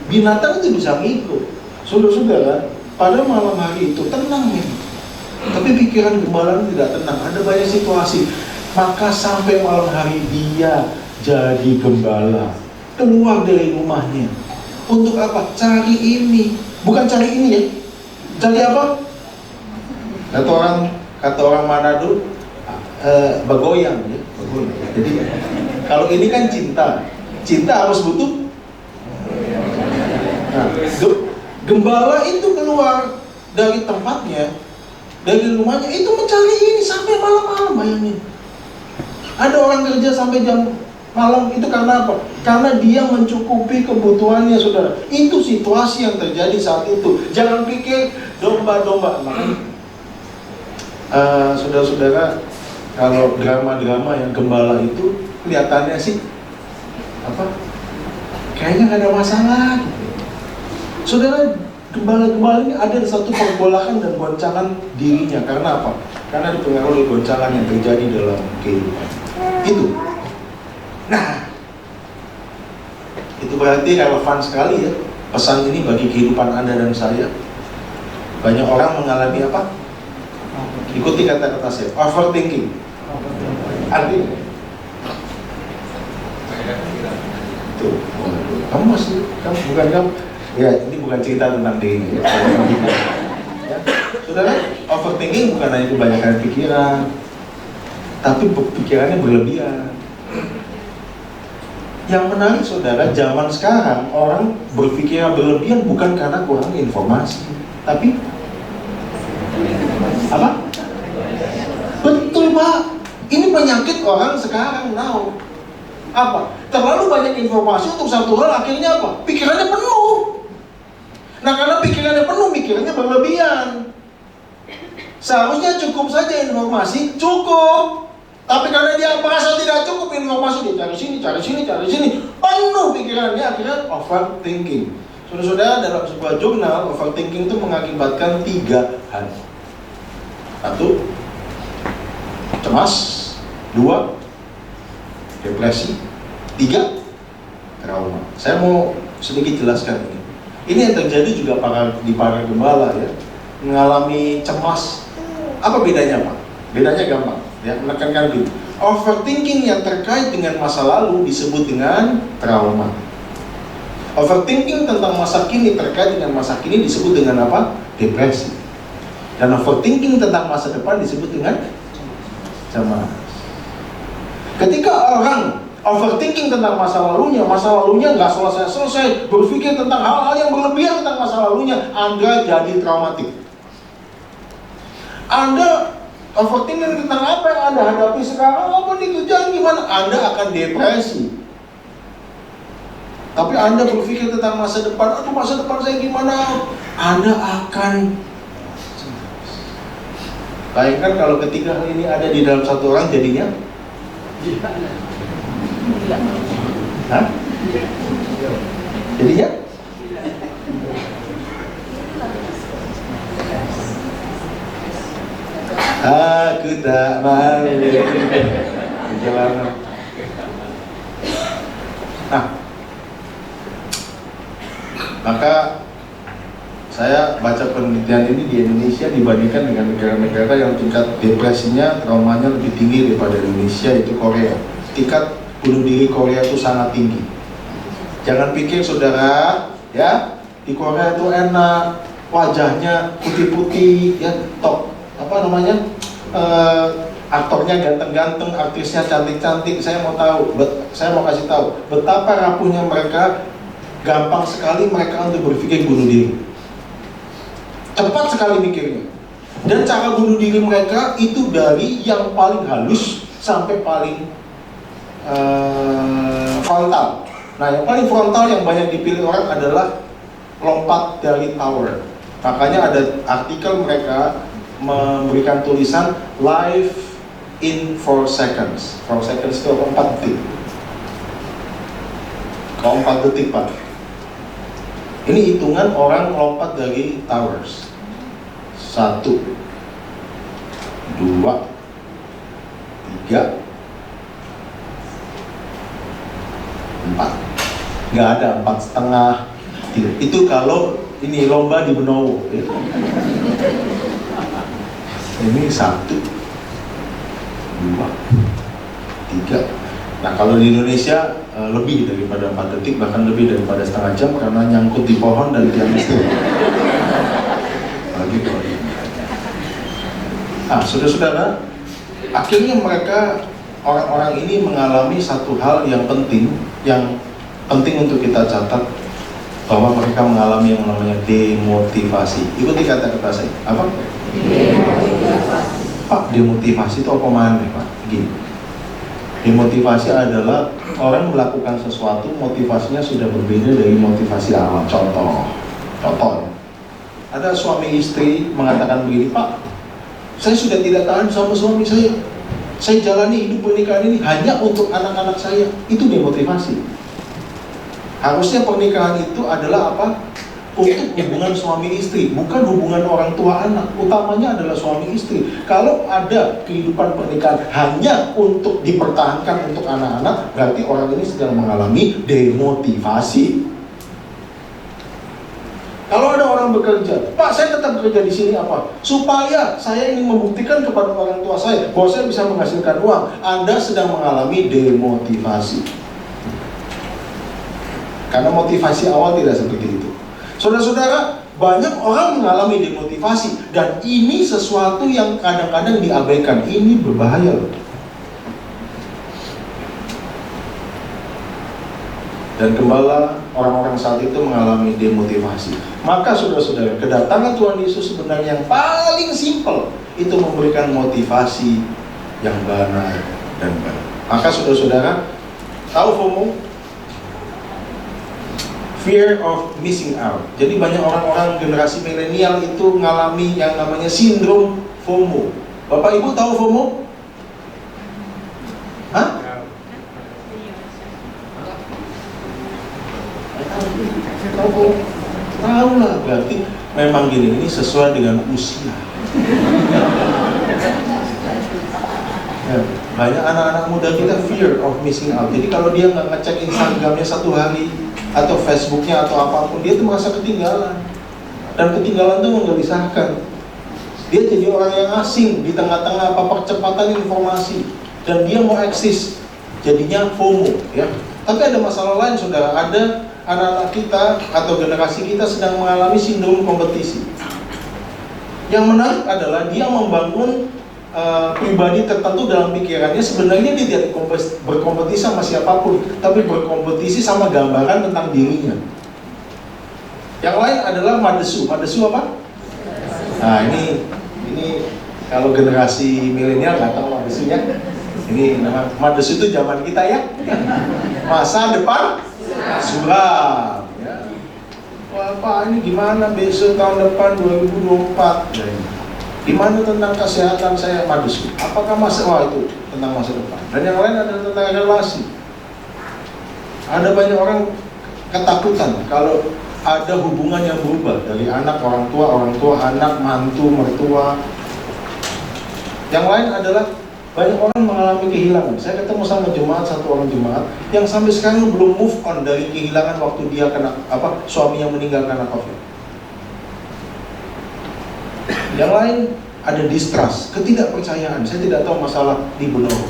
Binatang itu bisa ngigo. Saudara-saudara, pada malam hari itu tenang ya. Tapi pikiran gembala tidak tenang. Ada banyak situasi. Maka sampai malam hari dia jadi gembala, keluar dari rumahnya. Untuk apa? Cari ini. Bukan cari ini ya. Cari apa? Kata orang Manado, bagoyang ya. Bagoyang. Jadi kalau ini kan cinta harus butuh. Nah, gembala itu keluar dari tempatnya, dari rumahnya, itu mencari ini sampai malam-malam. Bayangin, ada orang kerja sampai jam malam, itu karena apa? Karena dia mencukupi kebutuhannya, saudara. Itu situasi yang terjadi saat itu. Jangan pikir domba-domba. Makanya saudara-saudara, kalau drama-drama yang gembala itu kelihatannya sih kayaknya nggak ada masalah. Saudara, gembala-gembala ini ada satu pergolakan dan goncangan dirinya. Karena apa? Karena dipengaruhi goncangan yang terjadi dalam kehidupan itu. Nah, itu berarti relevan sekali ya pesan ini bagi kehidupan Anda dan saya. Banyak orang mengalami apa? Ikuti kata-kata saya, overthinking. Artinya tuh, kamu bukan kamu. Ya, ini bukan cerita tentang diri. Ya. Saudara, overthinking bukan hanya kebanyakan pikiran, tapi pikirannya berlebihan. Yang menarik saudara, zaman sekarang orang berpikir berlebihan bukan karena kurang informasi, tapi apa? Betul Pak, ini penyakit orang sekarang now. Apa? Terlalu banyak informasi untuk satu hal, akhirnya apa? Pikirannya penuh. Nah karena pikirannya penuh, pikirannya berlebihan. Seharusnya cukup saja informasi, cukup. Tapi karena dia merasa tidak cukup informasi, dia cari sini, penuh pikirannya, akhirnya overthinking. Saudara-saudara, dalam sebuah jurnal, overthinking itu mengakibatkan 3 hal. 1, cemas. 2, depresi. 3, trauma. Saya mau sedikit jelaskan ini. Ini yang terjadi juga di para gembala ya, mengalami cemas. Apa bedanya Pak? Bedanya gampang. Ya, menekankan dulu. Overthinking yang terkait dengan masa lalu disebut dengan trauma. Overthinking tentang masa kini terkait dengan masa kini disebut dengan apa? Depresi. Dan overthinking tentang masa depan disebut dengan cemas. Ketika orang overthinking tentang masa lalunya nggak selesai-selesai, berpikir tentang hal-hal yang berlebihan tentang masa lalunya, Anda jadi traumatik. Anda overthinking tentang apa yang Anda hadapi sekarang, apa nih kerjaan gimana, Anda akan depresi. Tapi Anda berpikir tentang masa depan, aduh masa depan saya gimana, Anda akan. Bayangkan kalau ketiga hal ini ada di dalam satu orang, jadinya hah? Jadinya aku tak mau perjalanan. Nah, maka saya baca penelitian ini di Indonesia dibandingkan dengan negara-negara yang tingkat depresinya, traumanya lebih tinggi daripada Indonesia, itu Korea. Tingkat bunuh diri Korea itu sangat tinggi. Jangan pikir saudara, ya di Korea itu enak, wajahnya putih-putih, ya aktornya ganteng-ganteng, artisnya cantik-cantik. Saya mau kasih tahu betapa rapuhnya mereka. Gampang sekali mereka untuk berpikir bunuh diri. Cepat sekali mikirnya. Dan cara bunuh diri mereka itu dari yang paling halus sampai paling frontal. Nah, yang paling frontal yang banyak dipilih orang adalah lompat dari tower. Makanya ada artikel mereka memberikan tulisan life in 4 seconds. 4 seconds itu 4 detik. Kalau 4 detik Pak. Ini hitungan orang lompat dari towers. 1, 2, 3, 4. Nggak ada 4,5. Itu kalau ini lomba di Benowo. Ini 1, 2, 3. Nah kalau di Indonesia lebih daripada 4 detik, bahkan lebih daripada setengah jam karena nyangkut di pohon dan tiang listrik. Nah saudara-saudara, akhirnya mereka, orang-orang ini mengalami satu hal yang penting untuk kita catat, bahwa mereka mengalami yang namanya demotivasi. Ikuti kata-kata saya. Apa? Pak, demotivasi itu apa maknanya Pak? Gini. Demotivasi adalah orang melakukan sesuatu, motivasinya sudah berbeda dari motivasi awal. Contoh ya. Ada suami istri mengatakan begini, Pak, saya sudah tidak tahan sama suami saya. Saya jalani hidup pernikahan ini hanya untuk anak-anak saya. Itu demotivasi. Harusnya pernikahan itu adalah apa? Untuk hubungan suami istri, bukan hubungan orang tua anak. Utamanya adalah suami istri. Kalau ada kehidupan pernikahan hanya untuk dipertahankan untuk anak-anak, berarti orang ini sedang mengalami demotivasi. Kalau ada orang bekerja, Pak, saya tetap bekerja di sini apa? Supaya saya ingin membuktikan kepada orang tua saya bahwa saya bisa menghasilkan uang. Anda sedang mengalami demotivasi. Karena motivasi awal tidak seperti itu. Saudara-saudara, banyak orang mengalami demotivasi, dan ini sesuatu yang kadang-kadang diabaikan. Ini berbahaya loh. Dan gembala orang-orang saat itu mengalami demotivasi. Maka saudara-saudara, kedatangan Tuhan Yesus sebenarnya yang paling simpel itu memberikan motivasi yang benar dan baik. Maka saudara-saudara, tahu FOMO? Fear of missing out. Jadi banyak orang-orang generasi milenial itu mengalami yang namanya sindrom FOMO. Bapak Ibu tahu FOMO? Hah? Tahu lah, berarti memang gini, ini sesuai dengan usia. Ya, banyak anak-anak muda kita fear of missing out. Jadi kalau dia nggak ngecek Instagramnya satu hari, atau Facebooknya atau apapun, dia tuh merasa ketinggalan. Dan ketinggalan tuh menggelisahkan. Dia jadi orang yang asing di tengah-tengah percepatan informasi, dan dia mau eksis, jadinya FOMO, ya. Tapi ada masalah lain, saudara. Ada anak-anak kita atau generasi kita sedang mengalami sindrom kompetisi. Yang menarik adalah dia membangun pribadi tertentu dalam pikirannya. Sebenarnya dia tidak berkompetisi sama siapapun, tapi berkompetisi sama gambaran tentang dirinya. Yang lain adalah madesu. Madesu apa? Nah, ini kalau generasi milenial nggak tahu madesunya. Ini nama madesu itu zaman kita ya. Masa depan suram. Ya. Wah, Pak, ini gimana besok tahun depan 2024? Ya, ini. Gimana tentang kesehatan saya, madesu? Apakah masalah itu tentang masa depan? Dan yang lain adalah tentang relasi. Ada banyak orang ketakutan kalau ada hubungan yang berubah dari anak orang tua anak, mantu, mertua. Yang lain adalah banyak orang mengalami kehilangan. Saya ketemu sama satu orang jemaat yang sampai sekarang belum move on dari kehilangan waktu dia kena suami yang meninggal karena COVID. Yang lain ada distrust, ketidakpercayaan. Saya tidak tahu masalah di Benoro.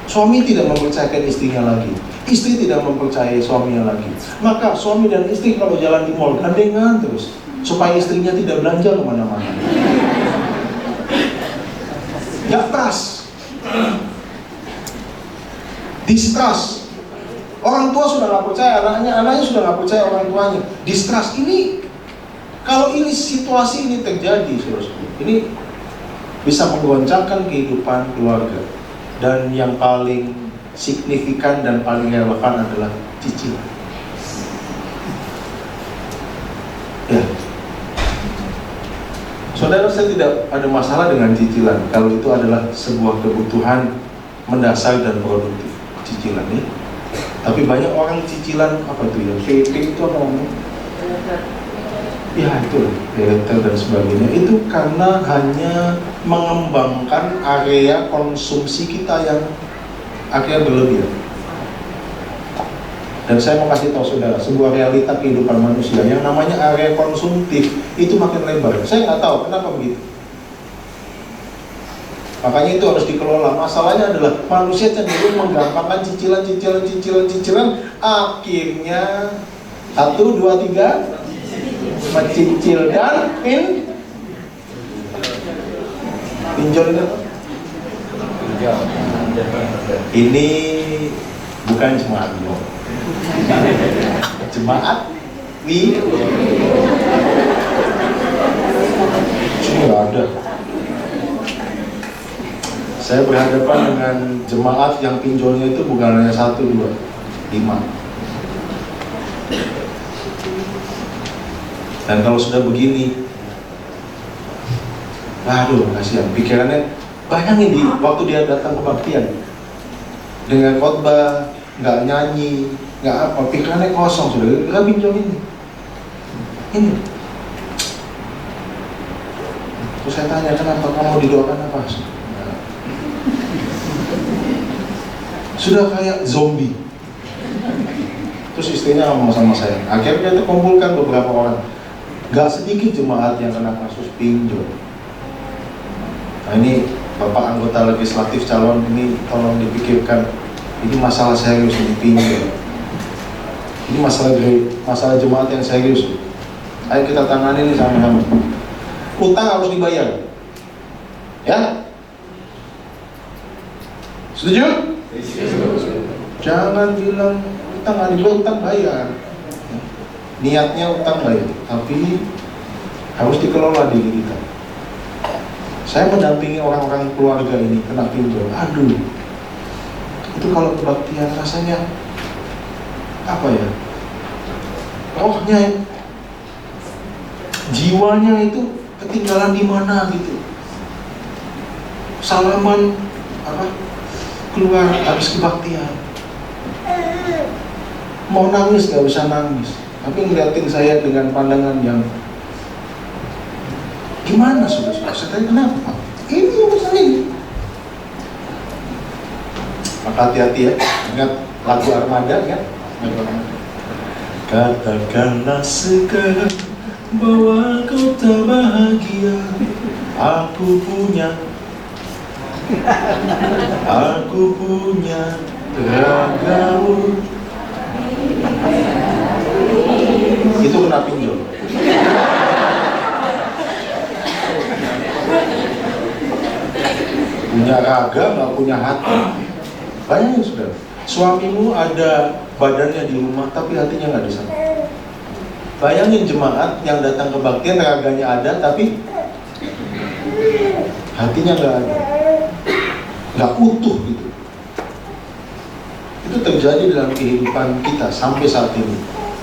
Suami tidak mempercayakan istrinya lagi, istri tidak mempercayai suaminya lagi. Maka suami dan istri kalau jalan di mall gandengan terus, supaya istrinya tidak belanja kemana-mana. Gak trust, distrust. Orang tua sudah gak percaya anaknya sudah gak percaya orang tuanya. Distrust ini, kalau ini situasi ini terjadi, saudara, ini bisa menggoncangkan kehidupan keluarga. Dan yang paling signifikan dan paling relevan adalah cicilan. Ya, saudara, saya tidak ada masalah dengan cicilan kalau itu adalah sebuah kebutuhan mendasar dan produktif, cicilan ya. Tapi banyak orang cicilan apa itu ya? PP itu apa namanya? Ya itu paylater dan sebagainya, itu karena hanya mengembangkan area konsumsi kita yang akhirnya berlebihan. Dan saya mau kasih tahu saudara, sebuah realita kehidupan manusia yang namanya area konsumtif itu makin lebar. Saya nggak tahu kenapa begitu. Makanya itu harus dikelola. Masalahnya adalah manusia cenderung menggampangkan cicilan. Akhirnya 1, 2, 3 mencicil dan pinjol itu. Ini bukan jemaat lo, jemaat nggak ada. Saya berhadapan dengan jemaat yang pinjolnya itu bukan hanya 1, 2, 5. Dan kalau sudah begini, aduh kasihan, pikirannya. Bayangin waktu dia datang kebaktian dengan khotbah, nggak nyanyi, nggak apa, pikirannya kosong sudah. Kita pinjam ini. Terus saya tanya, kenapa kamu didoakan apa? Nah, sudah kayak zombie. Terus istrinya ngomong sama saya. Akhirnya kita kumpulkan beberapa orang. Gak sedikit jemaat yang kena kasus pinjol. Nah ini Bapak anggota legislatif calon ini tolong dipikirkan. Ini masalah serius ini pinjol. Ini masalah jemaat yang serius. Ayo kita tangani ini sama-sama. Utang harus dibayar. Ya? Setuju? Jangan bilang utang nggak dibayar, utang bayar. Niatnya utang bayar, tapi harus dikelola diri kita. Saya mendampingi orang-orang keluarga ini kena pinjol. Aduh, itu kalau kebaktian rasanya apa ya? Rohnya, jiwanya itu ketinggalan di mana gitu. Salaman keluar habis kebaktian. Mau nangis gak bisa nangis, tapi ngeliatin saya dengan pandangan yang gimana saudara-saudara. Saya tanya kenapa? Ini urusan ini. Maka hati-hati ya. Ingat lagu Armada kan? Katakanlah sekarang bahwa kau tak bahagia. Aku punya ragamu. Itu kena pinjol. Punya raga, nggak punya hati. Bayangin sudah, suamimu ada badannya di rumah, tapi hatinya nggak di sana. Bayangin jemaat yang datang kebaktian, raganya ada, tapi hatinya nggak ada, nggak utuh gitu. Itu terjadi dalam kehidupan kita sampai saat ini.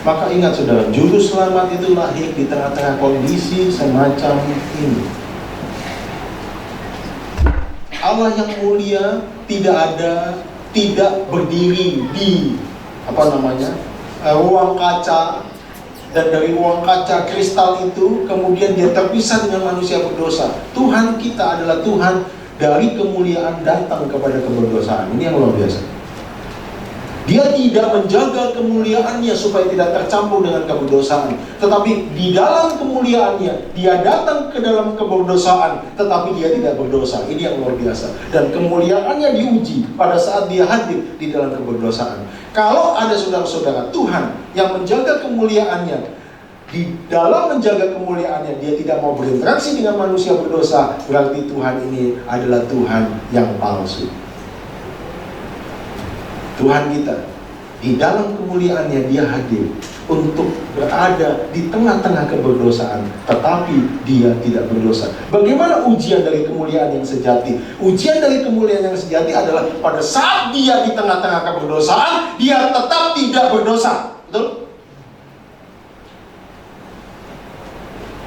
Maka ingat saudara, juru selamat itu lahir di tengah-tengah kondisi semacam ini. Allah yang mulia tidak berdiri di ruang kaca, dan dari ruang kaca kristal itu kemudian dia terpisah dengan manusia berdosa. Tuhan kita adalah Tuhan dari kemuliaan datang kepada keberdosaan. Ini yang luar biasa. Dia tidak menjaga kemuliaannya supaya tidak tercampur dengan keberdosaan. Tetapi di dalam kemuliaannya, dia datang ke dalam keberdosaan, tetapi dia tidak berdosa. Ini yang luar biasa. Dan kemuliaannya diuji pada saat dia hadir di dalam keberdosaan. Kalau ada saudara-saudara Tuhan yang menjaga kemuliaannya, di dalam menjaga kemuliaannya, dia tidak mau berinteraksi dengan manusia berdosa, berarti Tuhan ini adalah Tuhan yang palsu. Tuhan kita di dalam kemuliaannya dia hadir untuk berada di tengah-tengah keberdosaan, tetapi dia tidak berdosa. Bagaimana ujian dari kemuliaan yang sejati? Ujian dari kemuliaan yang sejati adalah pada saat dia di tengah-tengah keberdosaan, dia tetap tidak berdosa. Betul?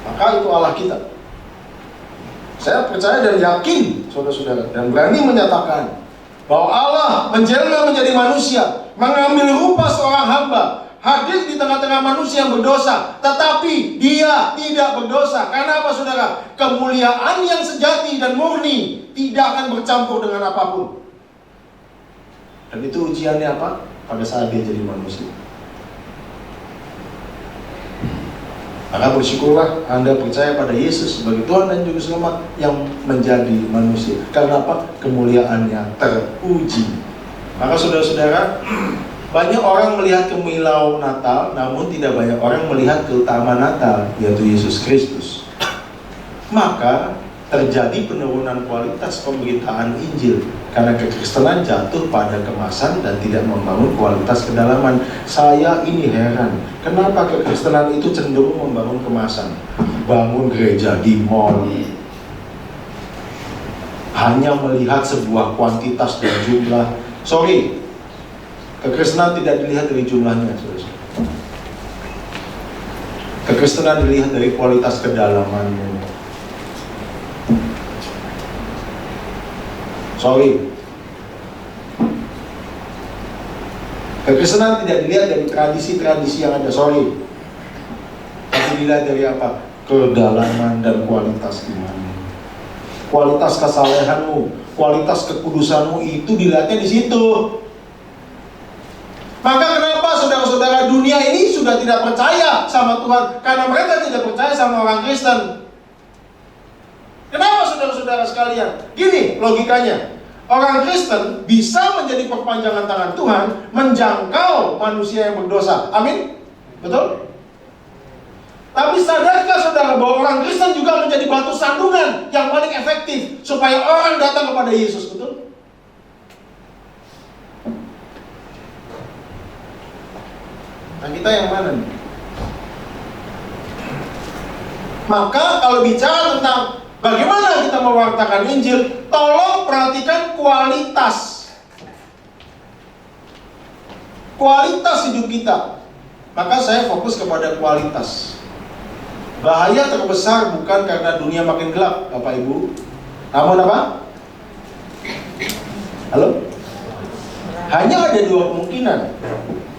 Maka itu Allah kita. Saya percaya dan yakin, saudara-saudara, dan berani menyatakan bahwa Allah menjelma menjadi manusia, mengambil rupa seorang hamba, hadir di tengah-tengah manusia yang berdosa, tetapi dia tidak berdosa. Karena apa saudara? Kemuliaan yang sejati dan murni tidak akan bercampur dengan apapun. Dan itu ujiannya apa? Pada saat dia jadi manusia. Maka bersyukurlah Anda percaya pada Yesus sebagai Tuhan dan Juru Selamat yang menjadi manusia. Karena apa? Kemuliaannya teruji. Maka saudara-saudara, banyak orang melihat kemilau Natal, namun tidak banyak orang melihat keutamaan Natal, yaitu Yesus Kristus. Maka terjadi penurunan kualitas pemberitaan Injil karena kekristenan jatuh pada kemasan dan tidak membangun kualitas kedalaman. Saya ini heran, kenapa kekristenan itu cenderung membangun kemasan, bangun gereja di mall, hanya melihat sebuah kuantitas dan jumlah. Sorry, kekristenan tidak dilihat dari jumlahnya, saudara. Kekristenan dilihat dari kualitas kedalamannya. Sorry. Kekristenan tidak dilihat dari tradisi-tradisi yang ada, sorry. Tapi dilihat dari apa? Kedalaman dan kualitas imanmu. Kualitas kesalehanmu, kualitas kekudusanmu itu dilihatnya di situ. Maka kenapa saudara-saudara dunia ini sudah tidak percaya sama Tuhan? Karena mereka tidak percaya sama orang Kristen. Kenapa saudara-saudara sekalian? Gini logikanya. Orang Kristen bisa menjadi perpanjangan tangan Tuhan, menjangkau manusia yang berdosa. Amin? Betul? Tapi sadarkah saudara bahwa orang Kristen juga menjadi batu sandungan yang paling efektif supaya orang datang kepada Yesus? Betul? Nah, kita yang mana nih? Maka kalau bicara tentang bagaimana kita mewartakan Injil, tolong perhatikan kualitas hidup kita. Maka saya fokus kepada kualitas. Bahaya terbesar bukan karena dunia makin gelap, Bapak Ibu. Namun apa? Halo? Hanya ada dua kemungkinan.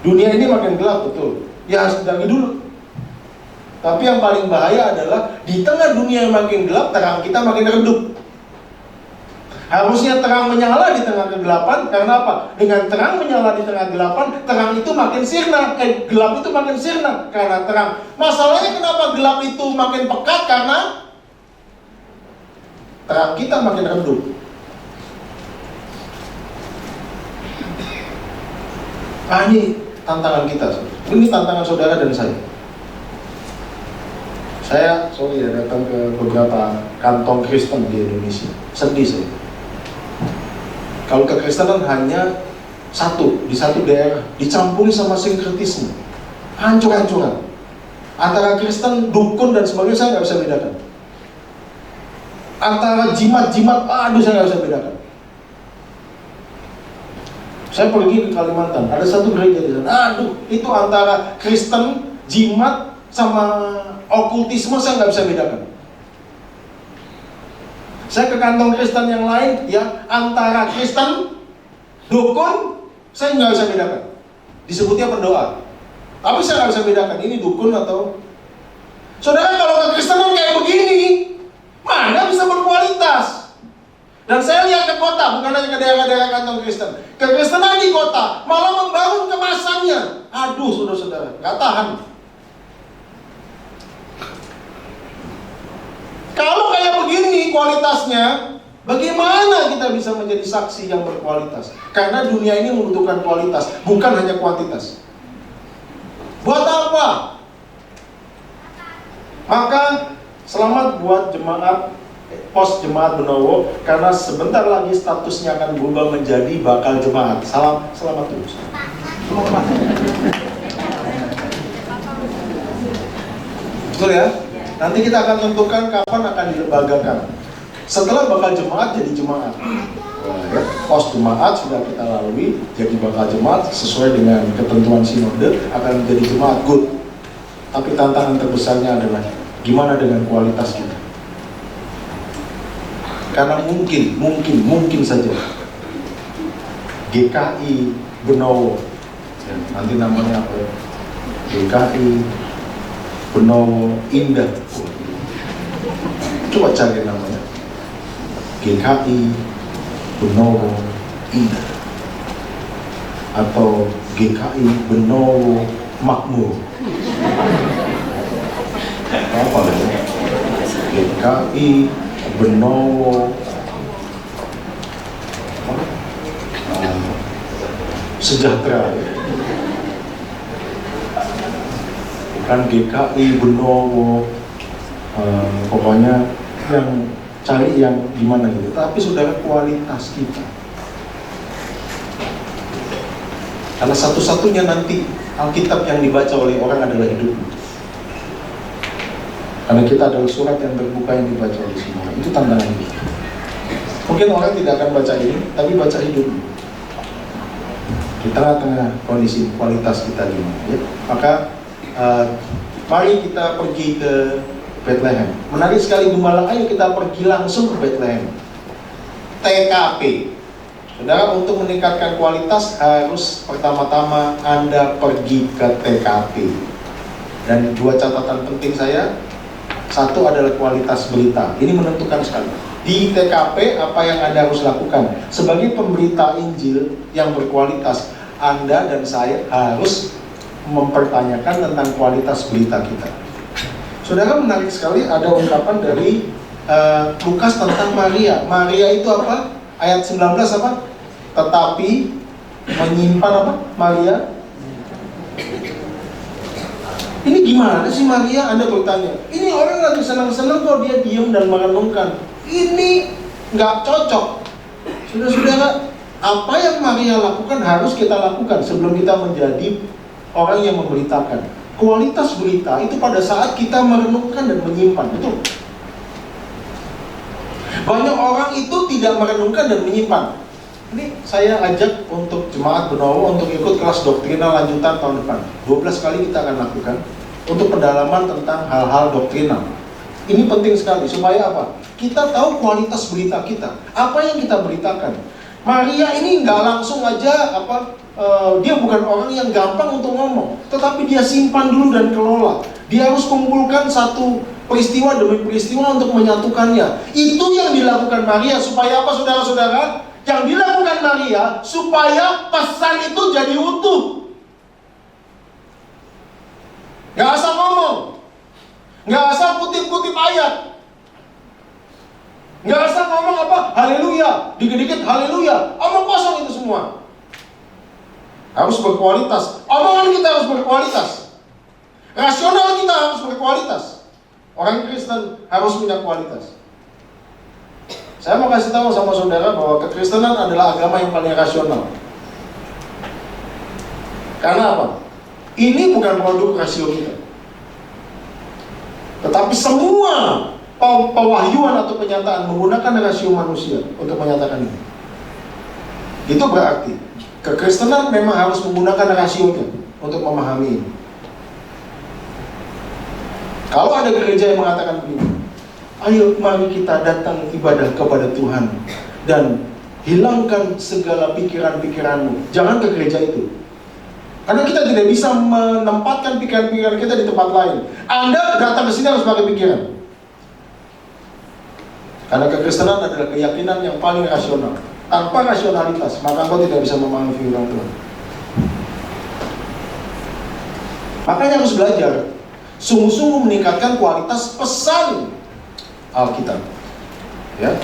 Dunia ini makin gelap, betul. Ya harus dari dulu. Tapi yang paling bahaya adalah di tengah dunia yang makin gelap, terang kita makin redup. Harusnya terang menyala di tengah kegelapan, karena apa? Dengan terang menyala di tengah kegelapan, terang itu makin sirna. Gelap itu makin sirna karena terang. Masalahnya kenapa gelap itu makin pekat? Karena terang kita makin redup. Ini tantangan kita. Ini tantangan saudara dan saya. Saya datang ke beberapa kantong Kristen di Indonesia. Sedih saya. Kalau kekristenan hanya di satu daerah, dicampuri sama sinkretisme, hancur-hancuran. Antara Kristen, dukun dan sebagainya saya nggak bisa bedakan. Antara jimat-jimat, saya nggak bisa bedakan. Saya pergi ke Kalimantan, ada satu gereja di sana. Itu antara Kristen, jimat, sama okultisme saya nggak bisa bedakan. Saya ke kantong Kristen yang lain, ya antara Kristen, dukun, saya nggak bisa bedakan. Disebutnya pendoa, tapi saya nggak bisa bedakan ini dukun atau. Saudara, kalau kekristenan kayak begini, mana bisa berkualitas? Dan saya lihat ke kota, bukan hanya ke daerah-daerah kantong Kristen. Kekristenan di kota malah membangun kemasannya. Saudara-saudara, nggak tahan. Kalau kayak begini kualitasnya, bagaimana kita bisa menjadi saksi yang berkualitas? Karena dunia ini membutuhkan kualitas, bukan hanya kuantitas. Buat apa? Maka selamat buat jemaat pos jemaat Benowo, karena sebentar lagi statusnya akan berubah menjadi bakal jemaat. Selamat terus. Betul ya? Nanti kita akan tentukan kapan akan dilembagakan. Setelah bakal jemaat jadi jemaat. Pos jemaat sudah kita lalui, jadi bakal jemaat sesuai dengan ketentuan sinode akan menjadi jemaat good. Tapi tantangan terbesarnya adalah gimana dengan kualitas kita. Karena mungkin saja GKI Benowo, nanti namanya apa? GKI Benowo Indah. Coba cari namanya. GKI Benowo Indah atau GKI Benowo Makmur. Apa ya? GKI Benowo Sejahtera, bukan GKI Benowo, pokoknya yang cari yang gimana gitu. Tapi saudara, kualitas kita, karena satu-satunya nanti Alkitab yang dibaca oleh orang adalah hidupmu. Karena kita adalah surat yang terbuka yang dibaca oleh semua. Itu tantangan kita. Mungkin orang tidak akan baca ini, tapi baca hidupmu. Di tengah-tengah kondisi kualitas kita gimana ya? Maka mari kita pergi ke Bethlehem. Menarik sekali gembala, ayo kita pergi langsung ke Bethlehem. TKP. Saudara, untuk meningkatkan kualitas harus pertama-tama Anda pergi ke TKP. Dan dua catatan penting saya, satu adalah kualitas berita. Ini menentukan sekali. Di TKP apa yang Anda harus lakukan sebagai pemberita Injil yang berkualitas, Anda dan saya harus mempertanyakan tentang kualitas berita kita. Saudara, menarik sekali ada ungkapan dari Lukas tentang Maria. Maria itu apa? Ayat 19 apa? Tetapi menyimpan apa? Maria. Ini gimana sih Maria? Anda bertanya. Ini orang lagi senang-senang kok dia diam dan merenungkan. Ini nggak cocok. Saudara-saudara, apa yang Maria lakukan harus kita lakukan sebelum kita menjadi orang yang memberitakan. Kualitas berita itu pada saat kita merenungkan dan menyimpan. Betul. Banyak orang itu tidak merenungkan dan menyimpan. Ini saya ajak untuk jemaat Benowo untuk ikut kelas doktrinal lanjutan tahun depan. 12 kali kita akan lakukan untuk pendalaman tentang hal-hal doktrinal. Ini penting sekali supaya apa? Kita tahu kualitas berita kita. Apa yang kita beritakan. Maria ini nggak langsung aja dia bukan orang yang gampang untuk ngomong, tetapi dia simpan dulu dan kelola. Dia harus kumpulkan satu peristiwa demi peristiwa untuk menyatukannya. Itu yang dilakukan Maria supaya apa, saudara-saudara? Yang dilakukan Maria supaya pesan itu jadi utuh. Gak asal ngomong, gak asal kutip-kutip ayat, gak asal ngomong apa, haleluya, dikit-dikit haleluya, omong kosong itu semua. Harus berkualitas, omongan kita harus berkualitas, rasional kita harus berkualitas. Orang Kristen harus punya kualitas. Saya mau kasih tahu sama saudara bahwa kekristenan adalah agama yang paling rasional. Karena apa? Ini bukan produk rasio kita, tetapi semua pewahyuan atau penyataan menggunakan rasio manusia untuk menyatakan ini. Itu berarti kekristenan memang harus menggunakan rasionya untuk memahami ini. Kalau ada gereja yang mengatakan begini, ayo mari kita datang ibadah kepada Tuhan dan hilangkan segala pikiran-pikiranmu. Jangan ke gereja itu, karena kita tidak bisa menempatkan pikiran-pikiran kita di tempat lain. Anda datang ke sini harus pakai pikiran, karena kekristenan adalah keyakinan yang paling rasional. Tanpa rasionalitas, maka engkau tidak bisa memahami firman Tuhan. Makanya harus belajar sungguh-sungguh meningkatkan kualitas pesan Alkitab. Ya,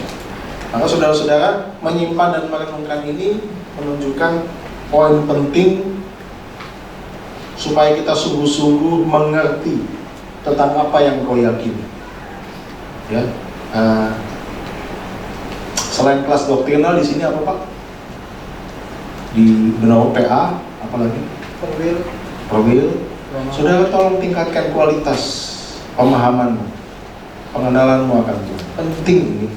maka saudara-saudara menyimpan dan merenungkan ini menunjukkan poin penting supaya kita sungguh-sungguh mengerti tentang apa yang kau yakini. Ya, selain kelas doktrinal di sini apa Pak? Di Benowo PA, apalagi? Perwil. Saudara tolong tingkatkan kualitas pemahamanmu, pengenalanmu akan Tuhan. Penting ini.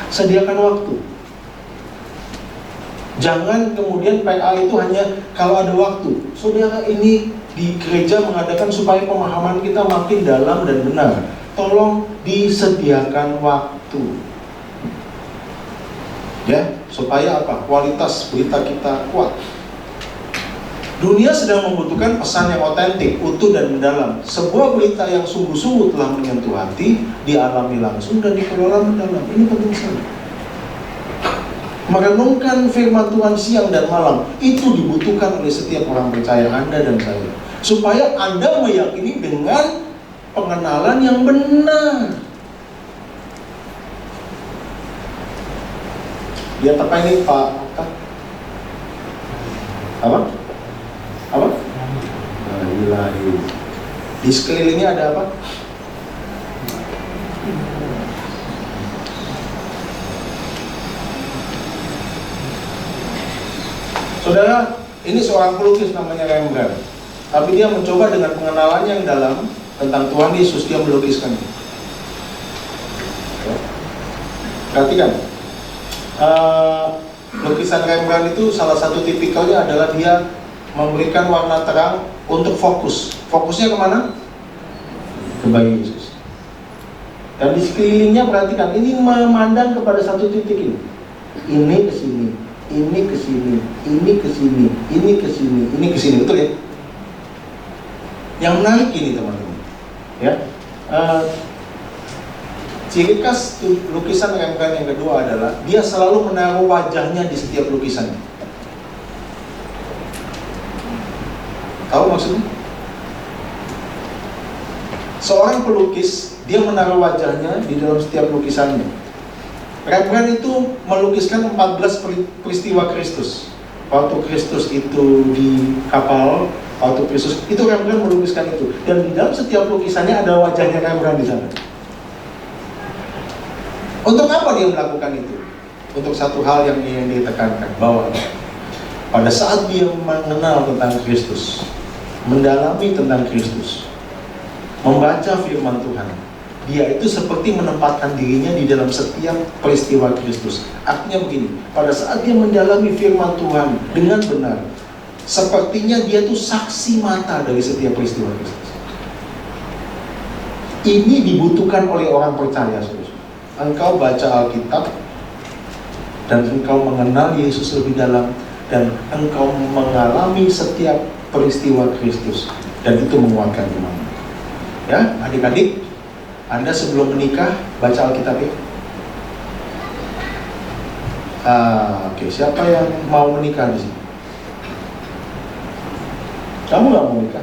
Sediakan waktu. Jangan kemudian PA itu hanya kalau ada waktu. Saudara, ini di gereja mengadakan supaya pemahaman kita makin dalam dan benar. Tolong disediakan waktu. Ya, supaya apa? Kualitas berita kita kuat. Dunia sedang membutuhkan pesan yang otentik, utuh dan mendalam. Sebuah berita yang sungguh-sungguh telah menyentuh hati, dialami langsung dan dikelola mendalam. Ini penting sekali. Merenungkan firman Tuhan siang dan malam, itu dibutuhkan oleh setiap orang percaya, Anda dan saya. Supaya Anda meyakini dengan pengenalan yang benar. Lihat apa ini Pak? Apa? Ilahi. Di sekelilingnya ada apa? Saudara, ini seorang pelukis namanya Rembrandt. Tapi dia mencoba dengan pengenalannya yang dalam tentang Tuhan Yesus, dia melukiskan. Perhatikan, lukisan Rembrandt itu salah satu tipikalnya adalah dia memberikan warna terang untuk fokus. Fokusnya kemana? Ke bayi Yesus. Dan di sekelilingnya perhatikan, ini memandang kepada satu titik ini. Ini ke sini, ini ke sini, ini ke sini, ini ke sini, ini ke sini, betul ya? Yang menarik ini teman-teman, ya. Ciri khas lukisan Rembrandt yang kedua adalah dia selalu menaruh wajahnya di setiap lukisannya. Tahu maksudnya? Seorang pelukis, dia menaruh wajahnya di dalam setiap lukisannya. Rembrandt itu melukiskan 14 peristiwa Kristus. Waktu Kristus itu di kapal, waktu Kristus itu Rembrandt melukiskan itu. Dan di dalam setiap lukisannya ada wajahnya Rembrandt di sana. Untuk apa dia melakukan itu? Untuk satu hal yang dia tekankan, bahwa pada saat dia mengenal tentang Kristus, mendalami tentang Kristus, membaca firman Tuhan, dia itu seperti menempatkan dirinya di dalam setiap peristiwa Kristus. Artinya begini, pada saat dia mendalami firman Tuhan dengan benar, sepertinya dia tuh saksi mata dari setiap peristiwa Kristus. Ini dibutuhkan oleh orang percaya, saudara. Engkau baca Alkitab dan engkau mengenal Yesus lebih dalam, dan engkau mengalami setiap peristiwa Kristus, dan itu menguatkan iman. Ya, adik-adik, Anda sebelum menikah baca Alkitab ya? Oke, siapa yang mau menikah di sini? Kamu nggak mau menikah?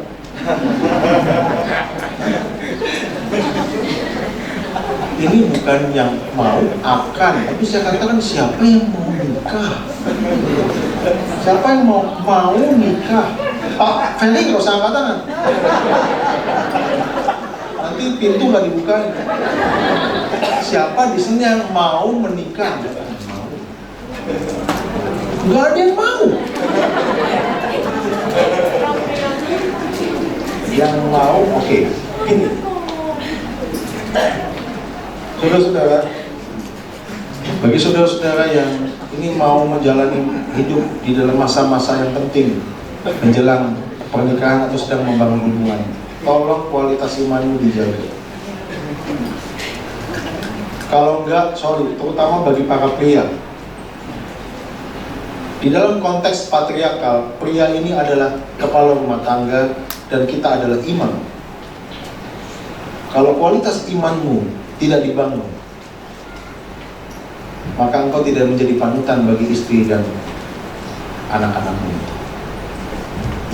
Ini bukan yang mau, akan. Tapi saya katakan siapa yang mau nikah? Siapa yang mau nikah? Pak Felix, gak usah angkat tangan. Nanti pintu nggak dibuka. Siapa di sini yang mau menikah? Nggak ada yang mau. Yang mau, oke. Ini. Saudara-saudara, bagi saudara-saudara yang ini mau menjalani hidup di dalam masa-masa yang penting menjelang pernikahan atau sedang membangun hubungan, tolong kualitas imanmu dijaga. Kalau enggak, terutama bagi para pria, di dalam konteks patriarkal, pria ini adalah kepala rumah tangga dan kita adalah imam. Kalau kualitas imanmu tidak dibangun, maka engkau tidak menjadi panutan bagi istri dan anak-anakmu.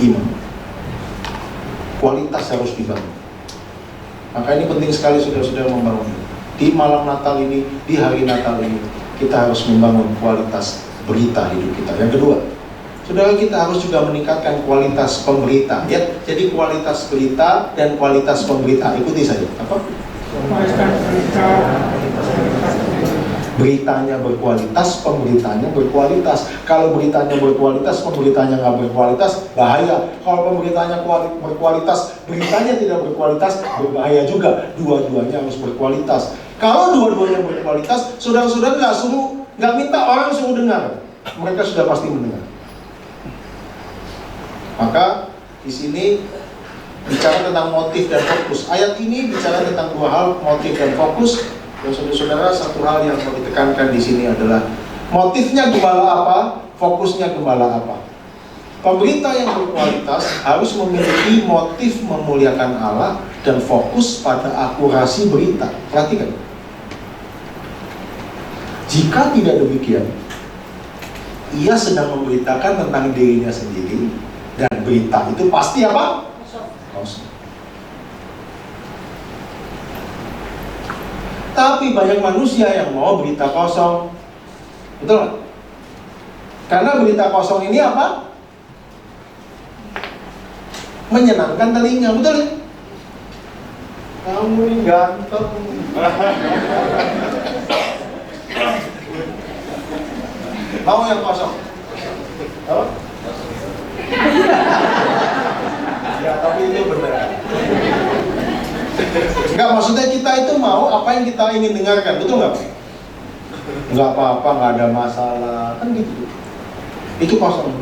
Iman, kualitas harus dibangun. Maka ini penting sekali saudara-saudara membangun. Di malam Natal ini, di hari Natal ini, kita harus membangun kualitas berita hidup kita. Yang kedua, saudara, kita harus juga meningkatkan kualitas pemberita. Ya, jadi kualitas berita dan kualitas pemberita. Ikuti saja. Apa? Beritanya berkualitas, pemberitanya berkualitas. Kalau beritanya berkualitas, pemberitanya nggak berkualitas, bahaya. Kalau pemberitanya berkualitas, beritanya tidak berkualitas, berbahaya juga. Dua-duanya harus berkualitas. Kalau dua-duanya berkualitas, saudara-saudara nggak minta orang suruh dengar, mereka sudah pasti mendengar. Maka di sini bicara tentang motif dan fokus. Ayat ini bicara tentang dua hal, motif dan fokus. Dan saudara-saudara, satu hal yang mau ditekankan di sini adalah motifnya gembala apa, fokusnya gembala apa. Pemberita yang berkualitas harus memiliki motif memuliakan Allah dan fokus pada akurasi berita. Perhatikan. Jika tidak demikian, ia sedang memberitakan tentang dirinya sendiri, dan berita itu pasti apa? Kosong. Tapi banyak manusia yang mau berita kosong. Betul nggak? Karena berita kosong ini apa? Menyenangkan telinga, betul ya? Kamu ini ganteng. Mau yang kosong? Apa? Ya, tapi itu benar. Enggak, maksudnya kita itu mau apa yang kita ingin dengarkan, betul nggak? Nggak apa-apa, nggak ada masalah, kan gitu. Itu kosong.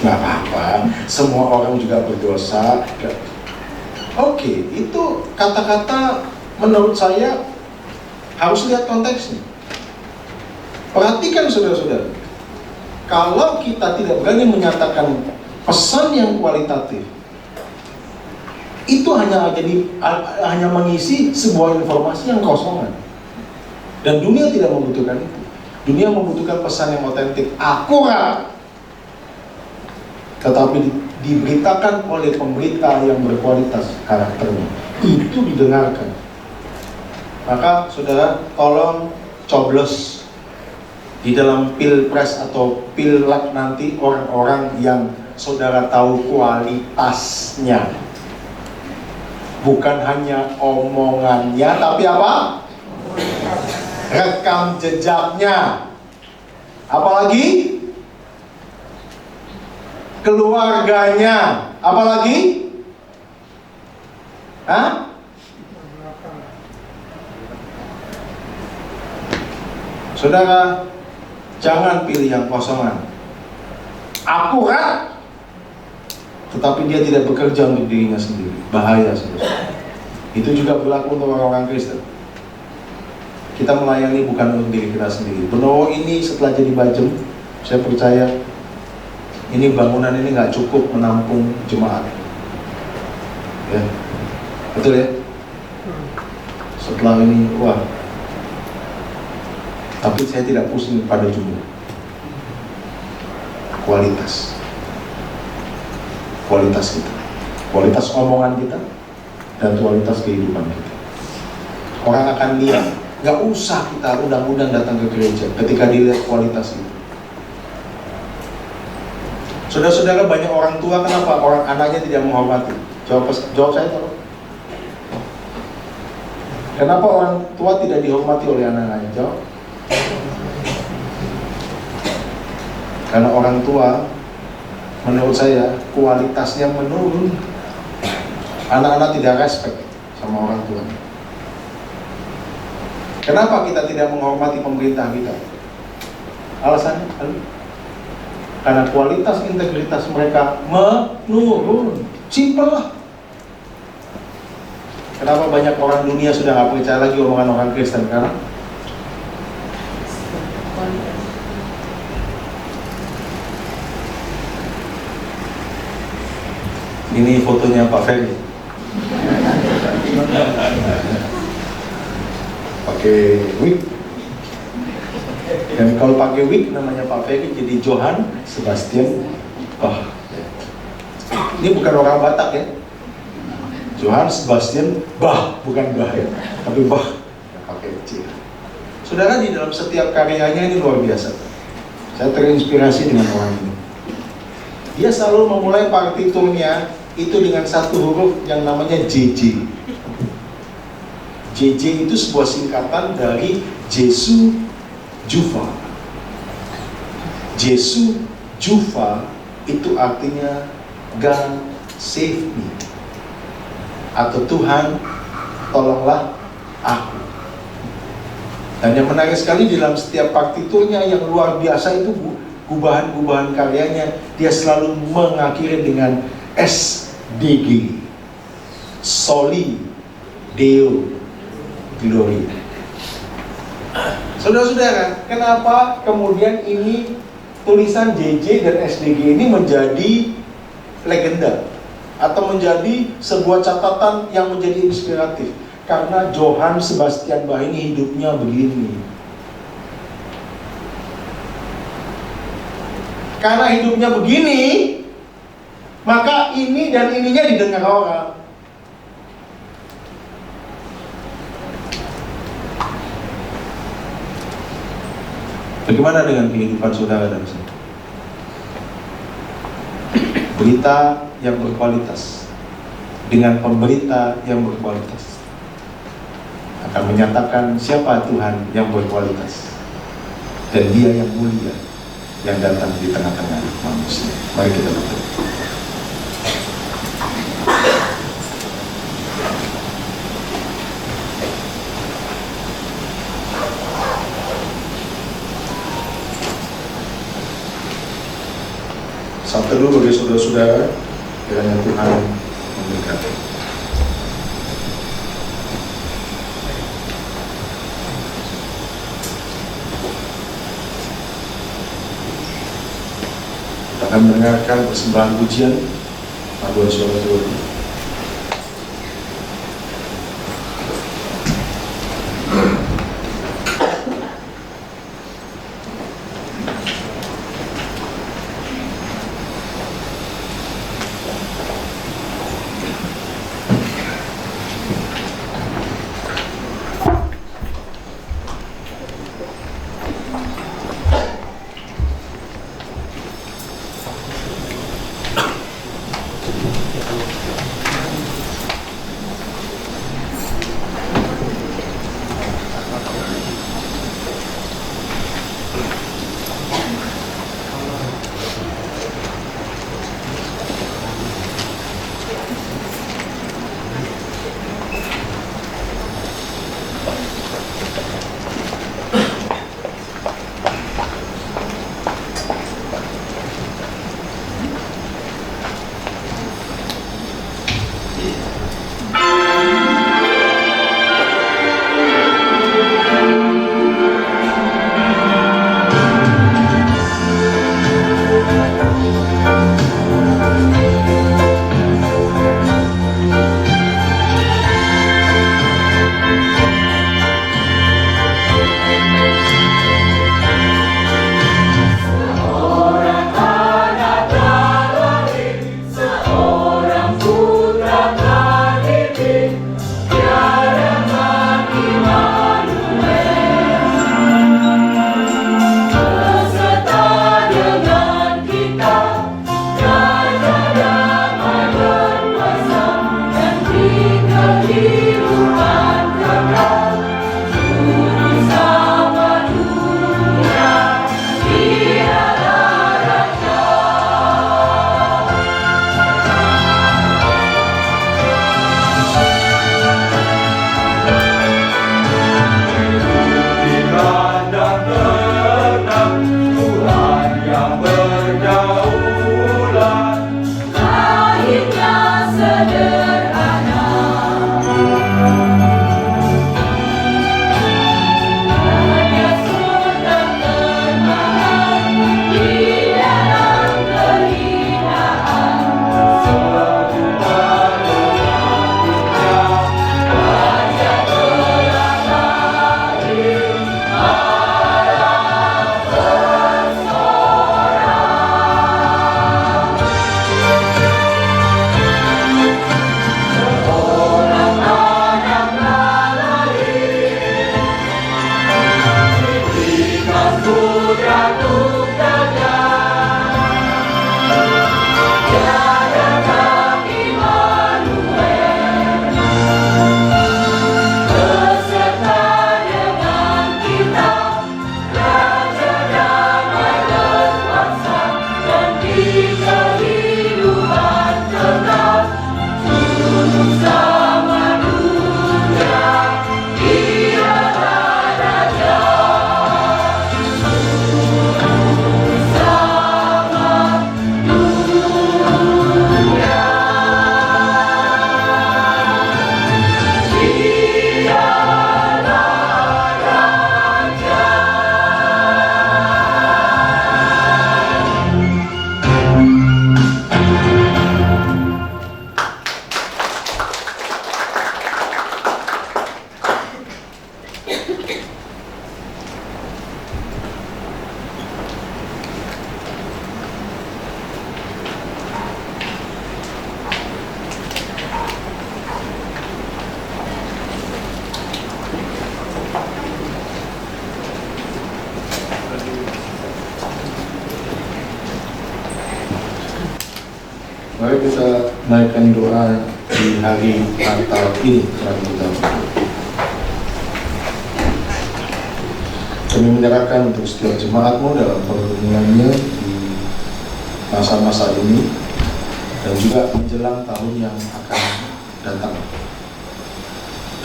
Nggak apa-apa, semua orang juga berdosa. Oke, itu kata-kata menurut saya harus lihat konteksnya. Perhatikan saudara-saudara, kalau kita tidak berani menyatakan pesan yang kualitatif, itu hanya mengisi sebuah informasi yang kosongan. Dan dunia tidak membutuhkan itu. Dunia membutuhkan pesan yang otentik, akurat, tetapi diberitakan oleh pemberita yang berkualitas karakternya. Itu didengarkan. Maka saudara, tolong coblos di dalam pilpres atau pileg nanti orang-orang yang saudara tahu kualitasnya, bukan hanya omongannya, tapi apa? Rekam jejaknya. Apalagi keluarganya. Apalagi? Hah? Saudara, jangan pilih yang kosongan. Akurat, tetapi dia tidak bekerja untuk dirinya sendiri. Bahaya, saudara. Itu juga berlaku untuk orang-orang Kristen. Kita melayani bukan untuk diri kita sendiri. Benowo ini setelah jadi Bajem, saya percaya ini bangunan ini nggak cukup menampung jemaat. Ya, betul ya? Setelah ini, wah. Tapi saya tidak pusing pada jumlah. Kualitas kita, kualitas omongan kita, dan kualitas kehidupan kita. Orang akan lihat. Nggak usah kita undang-undang datang ke gereja ketika dilihat kualitas itu. Saudara-saudara, banyak orang tua, kenapa orang anaknya tidak menghormati? Jawab saya tolong. Kenapa orang tua tidak dihormati oleh anak-anaknya? Jawab. Karena orang tua, menurut saya, kualitasnya menurun. Anak-anak tidak respect sama orang tua. Kenapa kita tidak menghormati pemerintah kita? Alasannya, karena kualitas integritas mereka menurun. Simpel lah. Kenapa banyak orang dunia sudah nggak percaya lagi omongan orang Kristen? Karena ini fotonya Pak Ferry. Pakai wig. Dan kalau pakai wig namanya Pak Ferry jadi Johann Sebastian Bach. Ini bukan orang Batak ya. Johann Sebastian Bach, bukan Bach ya, tapi Bach. Pakai C. Saudara, di dalam setiap karyanya ini luar biasa. Saya terinspirasi dengan orang ini. Dia selalu memulai partiturnya itu dengan satu huruf yang namanya JJ. JJ itu sebuah singkatan dari Jesu Juva. Jesu Juva itu artinya God save me, atau Tuhan tolonglah aku. Dan yang menarik sekali di dalam setiap partiturnya yang luar biasa itu gubahan-gubahan karyanya, dia selalu mengakhiri dengan SDG, Soli Deo Glory. Saudara-saudara, kenapa kemudian ini tulisan JJ dan SDG ini menjadi legenda atau menjadi sebuah catatan yang menjadi inspiratif? Karena Johann Sebastian Bach ini hidupnya begini. Karena hidupnya begini, maka ini dan ininya didengar orang. Bagaimana dengan kehidupan saudara dan saya? Berita yang berkualitas dengan pemberita yang berkualitas akan menyatakan siapa Tuhan yang berkualitas dan Dia yang mulia yang datang di tengah-tengah manusia. Mari kita berdoa. Saat teduh bagi saudara-saudara, kiranya Tuhan memberkati. akan mendengarkan persembahan pujian paduan suara Tuhan. Mari kita naikkan doa di hari Natal ini terlebih dahulu. Kami menyerahkan untuk setiap jemaatmu dalam pergumulannya di masa-masa ini dan juga menjelang tahun yang akan datang.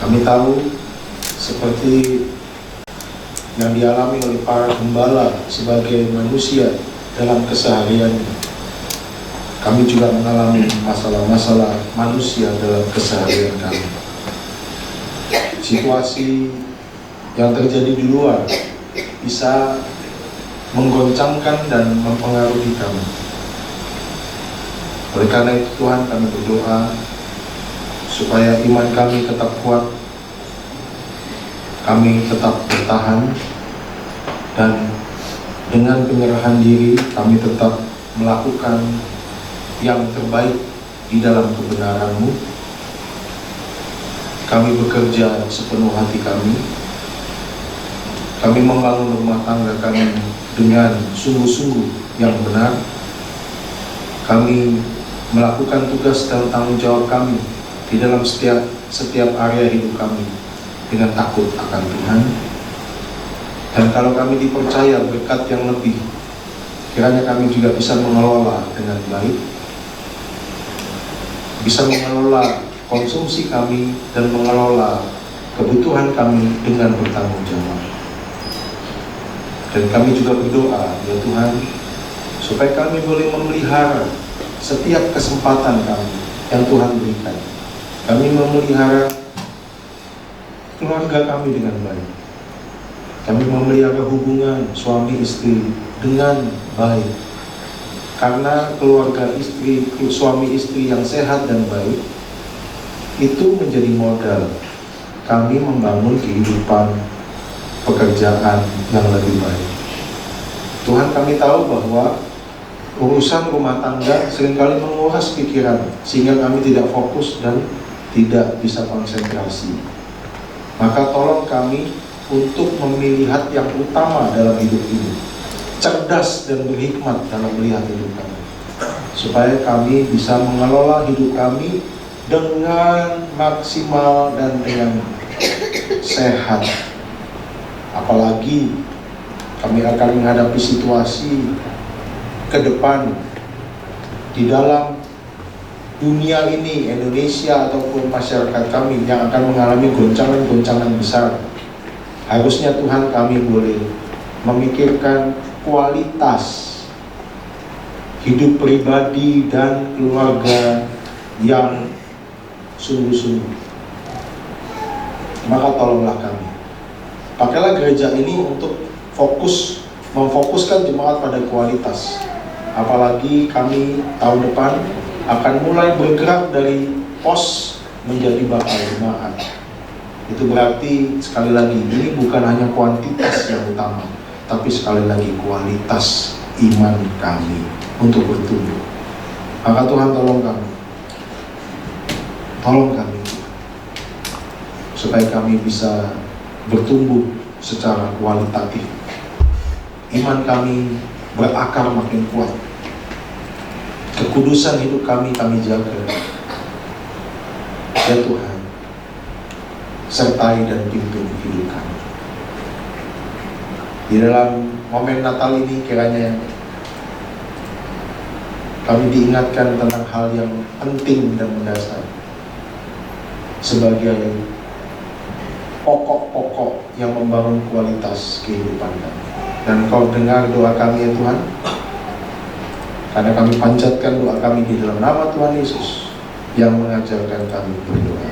Kami tahu seperti yang dialami oleh para gembala sebagai manusia dalam kesehariannya, kami juga mengalami masalah-masalah manusia dalam keseharian kami. Situasi yang terjadi di luar bisa menggoncangkan dan mempengaruhi kami. Oleh karena itu Tuhan, kami berdoa supaya iman kami tetap kuat, kami tetap bertahan, dan dengan penyerahan diri kami tetap melakukan yang terbaik di dalam kebenaran-Mu. Kami bekerja sepenuh hati kami. Kami membangun rumah tangga kami dengan sungguh-sungguh yang benar. Kami melakukan tugas dan tanggung jawab kami di dalam setiap area hidup kami dengan takut akan Tuhan. Dan kalau kami dipercaya berkat yang lebih, kiranya kami juga bisa mengelola dengan baik, bisa mengelola konsumsi kami dan mengelola kebutuhan kami dengan bertanggung jawab. Dan kami juga berdoa, ya Tuhan, supaya kami boleh memelihara setiap kesempatan kami yang Tuhan berikan. Kami memelihara keluarga kami dengan baik. Kami memelihara hubungan suami istri dengan baik. Karena keluarga suami istri yang sehat dan baik itu menjadi modal kami membangun kehidupan pekerjaan yang lebih baik. Tuhan, kami tahu bahwa urusan rumah tangga seringkali menguras pikiran sehingga kami tidak fokus dan tidak bisa konsentrasi. Maka tolong kami untuk memilihat yang utama dalam hidup ini, cerdas dan berhikmat dalam melihat hidup kami, supaya kami bisa mengelola hidup kami dengan maksimal dan dengan sehat. Apalagi kami akan menghadapi situasi ke depan di dalam dunia ini, Indonesia ataupun masyarakat kami yang akan mengalami goncangan-goncangan besar. Harusnya Tuhan, kami boleh memikirkan kualitas hidup pribadi dan keluarga yang sungguh-sungguh. Maka tolonglah kami, pakailah gereja ini untuk memfokuskan jemaat pada kualitas. Apalagi kami tahun depan akan mulai bergerak dari pos menjadi bakal jemaat. Itu berarti sekali lagi ini bukan hanya kuantitas yang utama, tapi sekali lagi kualitas iman kami untuk bertumbuh. Maka Tuhan, tolong kami supaya kami bisa bertumbuh secara kualitatif. Iman kami berakar makin kuat. Kekudusan hidup kami jaga. Ya Tuhan, sertai dan pimpin hidup kami. Di dalam momen Natal ini kiranya kami diingatkan tentang hal yang penting dan mendasar sebagai pokok-pokok yang membangun kualitas kehidupan kami. Dan Kau dengar doa kami, ya Tuhan, karena kami panjatkan doa kami di dalam nama Tuhan Yesus yang mengajarkan kami berdoa.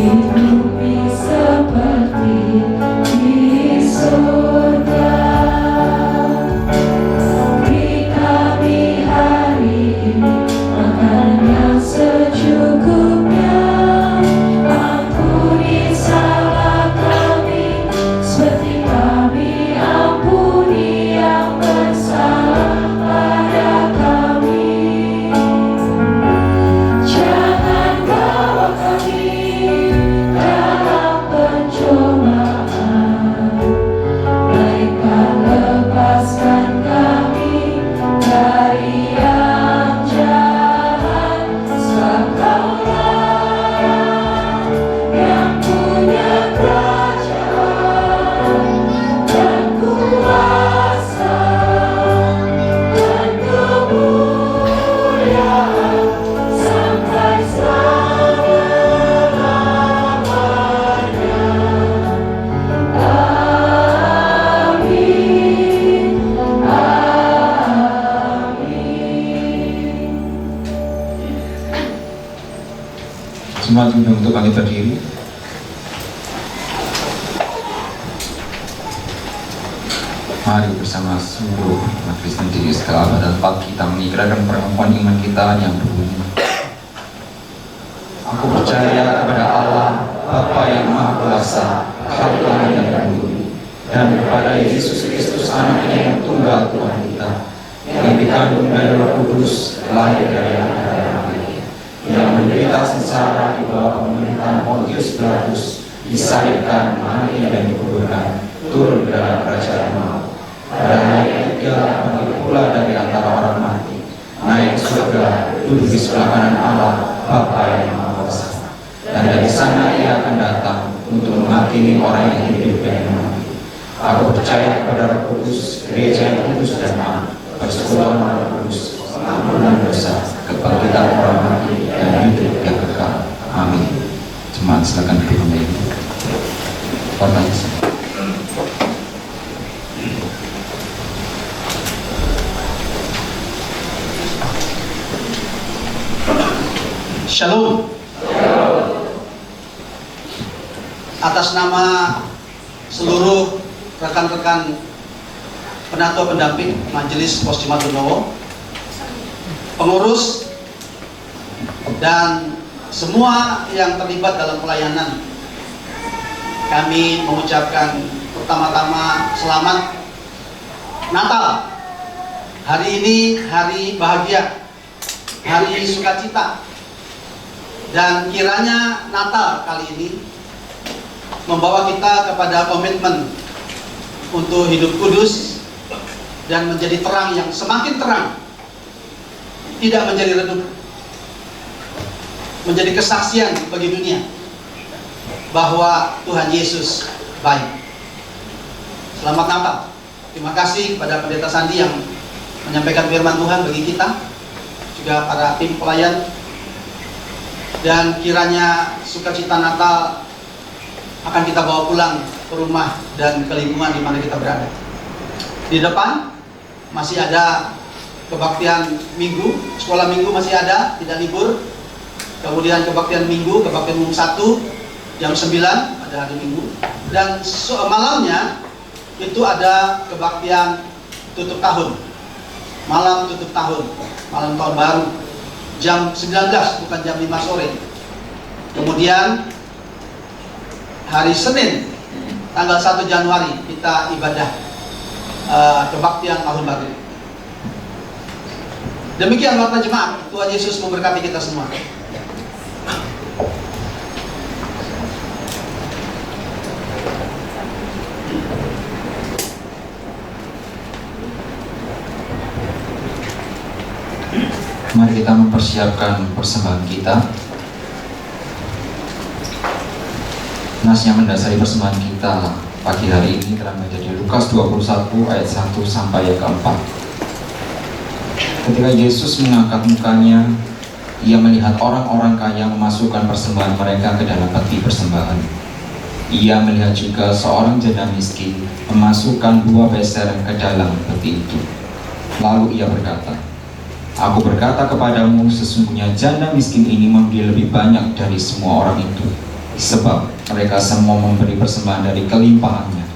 Hidupi seperti Yesus. Jemaat diundang untuk bangkit berdiri. Mari bersama seluruh umat Kristen di segala abad dan tempat kita mengikrarkan pengakuan iman kita yang berbunyi: Aku percaya kepada Allah, Bapa yang Maha Kuasa, Tuhan yang berdiri, dan kepada Yesus Kristus Anaknya yang tunggal Tuhan kita, yang dikandung dari Roh Kudus, lahir dari darah Maria, yang menderita sengsara di bawah pemerintahan Pontius Pilatus, disalibkan, mati dan dikuburkan, turun ke dalam kerajaan maut. Pada hari ketiga bangkit pula dari antara orang mati, naik ke surga, duduk di sebelah kanan Allah, Bapa yang Maha Kuasa. Dan dari sana Ia akan datang untuk menghakimi orang yang hidup dan yang mati. Aku percaya kepada Roh Kudus, gereja yang kudus dan maaf, persekutuan Roh Kudus, ampunan dosa, kebangkitan orang mati, dan hidup yang kekal. Amin. Jemaat silakan duduk kembali. Pertanyaan. Shalom. Atas nama seluruh rekan-rekan penatua pendamping Majelis Pos Jemaat Donowo, pengurus, dan semua yang terlibat dalam pelayanan, kami mengucapkan pertama-tama selamat Natal. Hari ini hari bahagia, hari sukacita. Dan kiranya Natal kali ini membawa kita kepada komitmen untuk hidup kudus dan menjadi terang yang semakin terang, tidak menjadi redup, menjadi kesaksian bagi dunia bahwa Tuhan Yesus baik. Selamat Natal. Terima kasih kepada Pendeta Sandi yang menyampaikan firman Tuhan bagi kita, juga para tim pelayan. Dan kiranya sukacita Natal akan kita bawa pulang ke rumah dan ke lingkungan di mana kita berada. Di depan masih ada kebaktian minggu, sekolah minggu masih ada, tidak libur. Kemudian kebaktian minggu, kebaktian umum 1 jam 9 pada hari minggu. Dan malamnya itu ada kebaktian tutup tahun, malam tutup tahun, malam tahun baru, jam 19 bukan jam 5 sore. Kemudian hari Senin tanggal 1 Januari kita ibadah kebaktian tahun baru. Demikian warta jemaat. Tuhan Yesus memberkati kita semua. Mari kita mempersiapkan persembahan kita. Nas yang mendasari persembahan kita pagi hari ini terambil dari Lukas 21 ayat 1 sampai ayat keempat. Ketika Yesus mengangkat mukanya, Ia melihat orang-orang kaya memasukkan persembahan mereka ke dalam peti persembahan. Ia melihat juga seorang janda miskin memasukkan 2 peser ke dalam peti itu. Lalu Ia berkata, Aku berkata kepadamu, sesungguhnya janda miskin ini memberi lebih banyak dari semua orang itu, sebab mereka semua memberi persembahan dari kelimpahannya,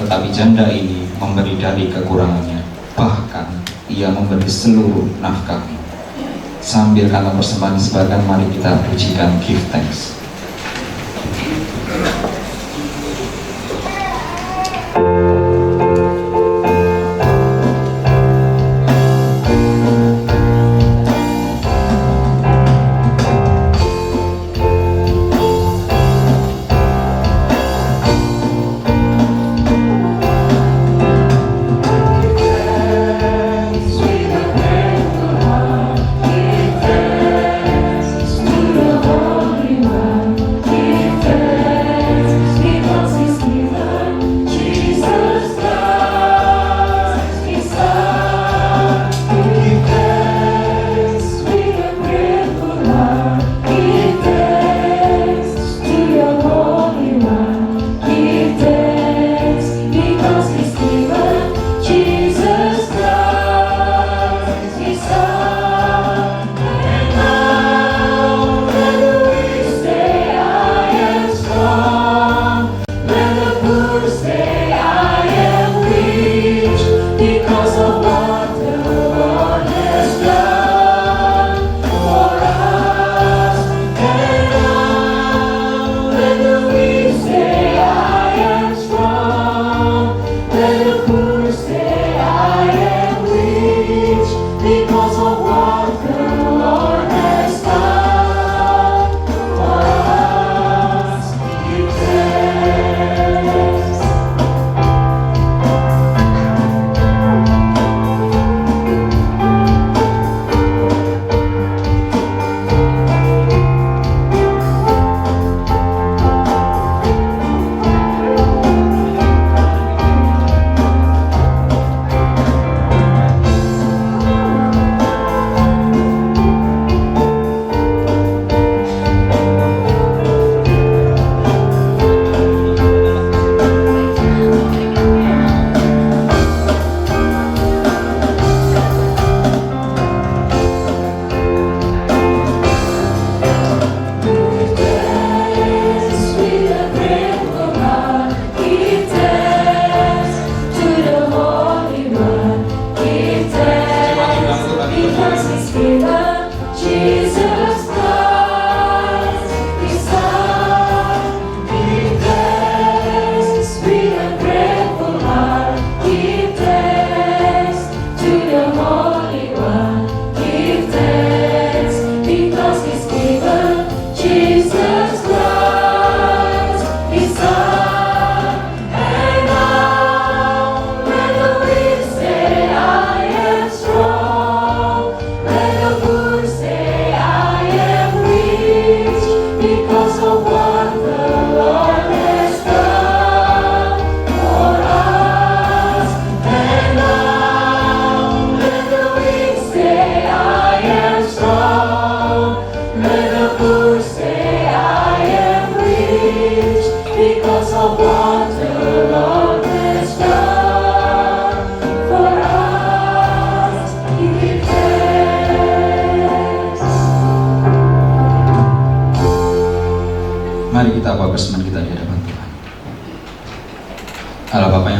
tetapi janda ini memberi dari kekurangannya, bahkan ia memberi seluruh nafkahnya. Sambil kantong persembahan disebarkan, mari kita pujikan give thanks. Jesus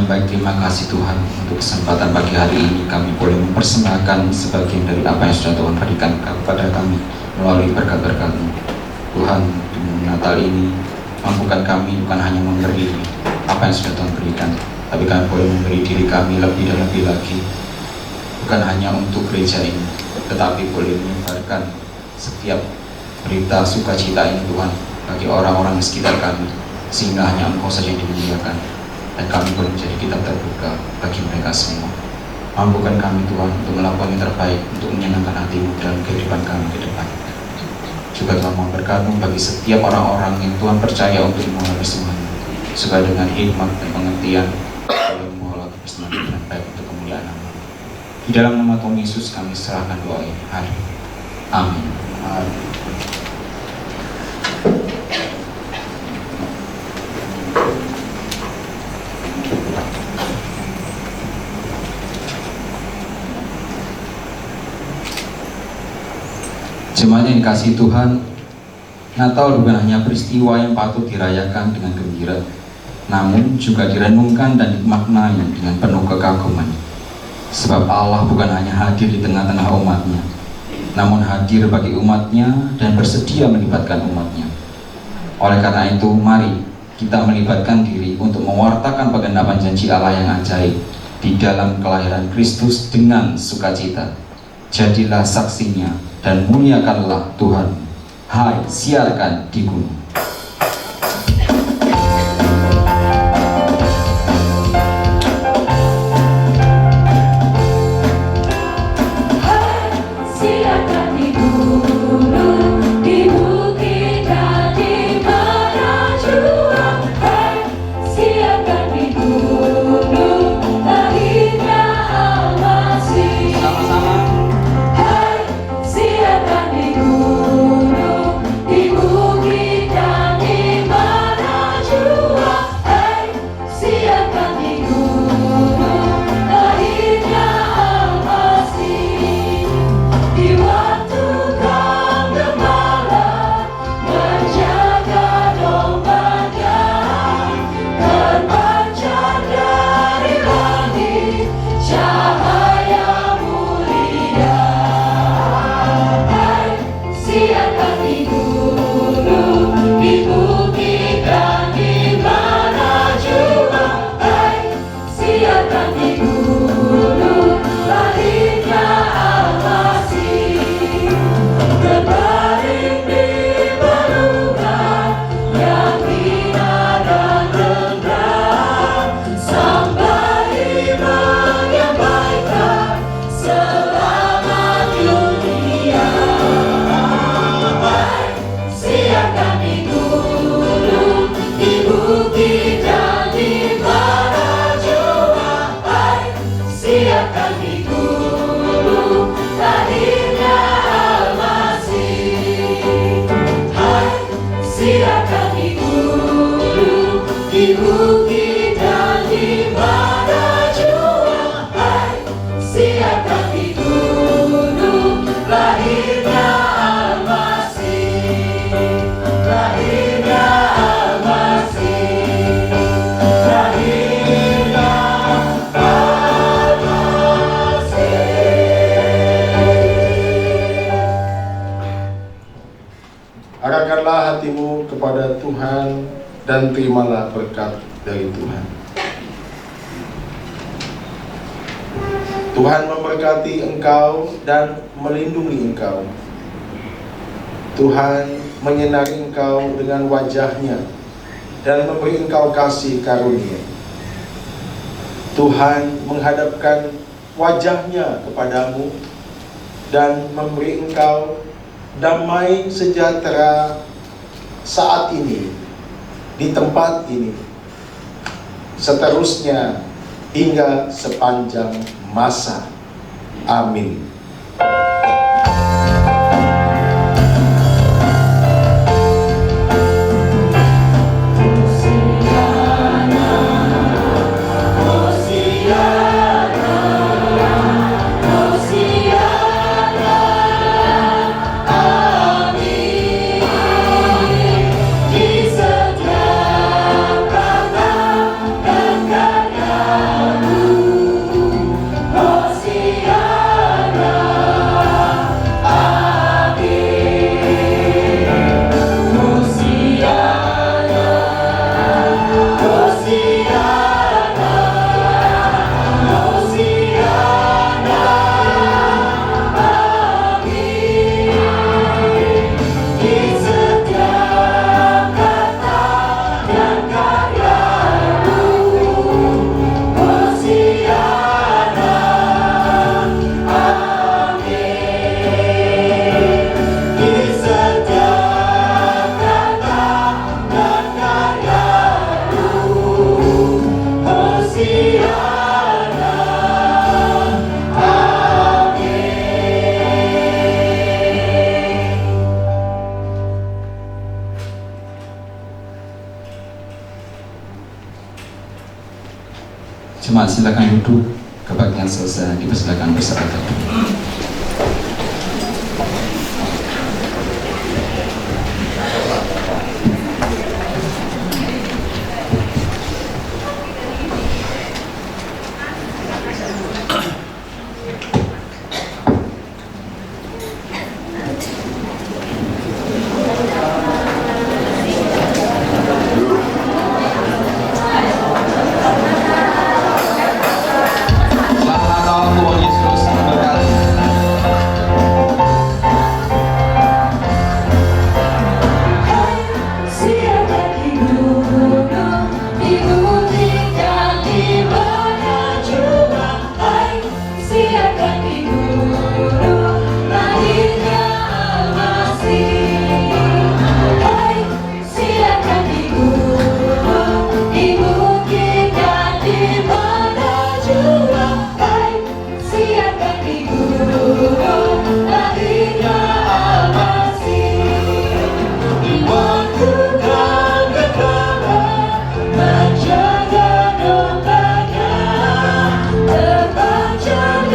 yang baik, terima kasih Tuhan untuk kesempatan pagi hari ini kami boleh mempersembahkan sebagian dari apa yang sudah Tuhan berikan kepada kami melalui berkat-berkat-Mu. Tuhan, di Natal ini mampukan kami bukan hanya memberi apa yang sudah Tuhan berikan, tapi kami boleh memberi diri kami lebih dan lebih lagi, bukan hanya untuk gereja ini, tetapi boleh menyebarkan setiap berita sukacita ini Tuhan bagi orang-orang di sekitar kami, sehingga hanya Engkau saja yang dimuliakan, dan kami boleh menjadi kitab terbuka bagi mereka semua. Mampukan kami Tuhan untuk melakukan yang terbaik untuk menyenangkan hati-Mu dalam kehidupan kami ke depan. Juga Tuhan mohon berkat-Mu bagi setiap orang-orang yang Tuhan percaya untuk mengalami semuanya, supaya dengan hikmat dan pengertian boleh mengolah kebersamaan dengan baik untuk kemuliaan Nama. Di dalam nama Tuhan Yesus kami serahkan doa ini hari. Amin. Jemaat yang dikasihi Tuhan, Natal bukan hanya peristiwa yang patut dirayakan dengan gembira, namun juga direnungkan dan dimaknai dengan penuh kekaguman. Sebab Allah bukan hanya hadir di tengah-tengah umatnya, namun hadir bagi umatnya dan bersedia melibatkan umatnya. Oleh karena itu, mari kita melibatkan diri untuk mewartakan penggenapan janji Allah yang ajaib di dalam kelahiran Kristus dengan sukacita. Jadilah saksinya dan muliakanlah Tuhan. Hai, siarkan di gunung. Siarkan di gunung, di bukit dan di mana jua. Hai, siarkan di gunung, lahirnya Al-Masih. Sama-sama. Hai, siarkan di gunung, di bukit dan di mana jua. Hai, siarkan di gunung, lahirnya Al-Masih. Di waktu Kang Gembala menjaga dombanya, terpancar dari langit cahaya mulia. Hai, siarkan di gunung, di bukit dan di mana jua. Hai, siarkan di gunung, lahirnya Al-Masih. Berbaring di belungan yang hina dan rendah, sampai menyampaikan selamat dunia. Hai, siarkan di gunung, di bukit dan di mana jua. Hai, siarkan di gunung, lahirnya Al-Masih. Hai, siarkan di gunung, di bukit dan di mana jua. Hai, siarkan di gunung, lahirnya Al-Masih. Lahirnya Al-Masih. Lahirnya Arahkanlah hatimu kepada Tuhan dan terimalah berkat dari Tuhan. Tuhan memberkati engkau dan melindungi engkau. Tuhan menyinari engkau dengan wajah-Nya dan memberi engkau kasih karunia. Tuhan menghadapkan wajah-Nya kepadamu dan memberi engkau damai sejahtera saat ini, di tempat ini, seterusnya hingga sepanjang masa. Amin. Di setiap kata dan karya silakan duduk. Kebaktian selesai, dipersilakan bersama. Selamat malam, Tuhan Yesus memberkati. Siapa di gunung, di bukit dan di mana jua. Hai, siapa di gunung, lahirnya Al-Masih. Hai, siapa di gunung, di bukit dan di mana jua. Hai, siapa di gunung, lahirnya Al-Masih. Waktu kau berkata menjaga dombanya, terpanjang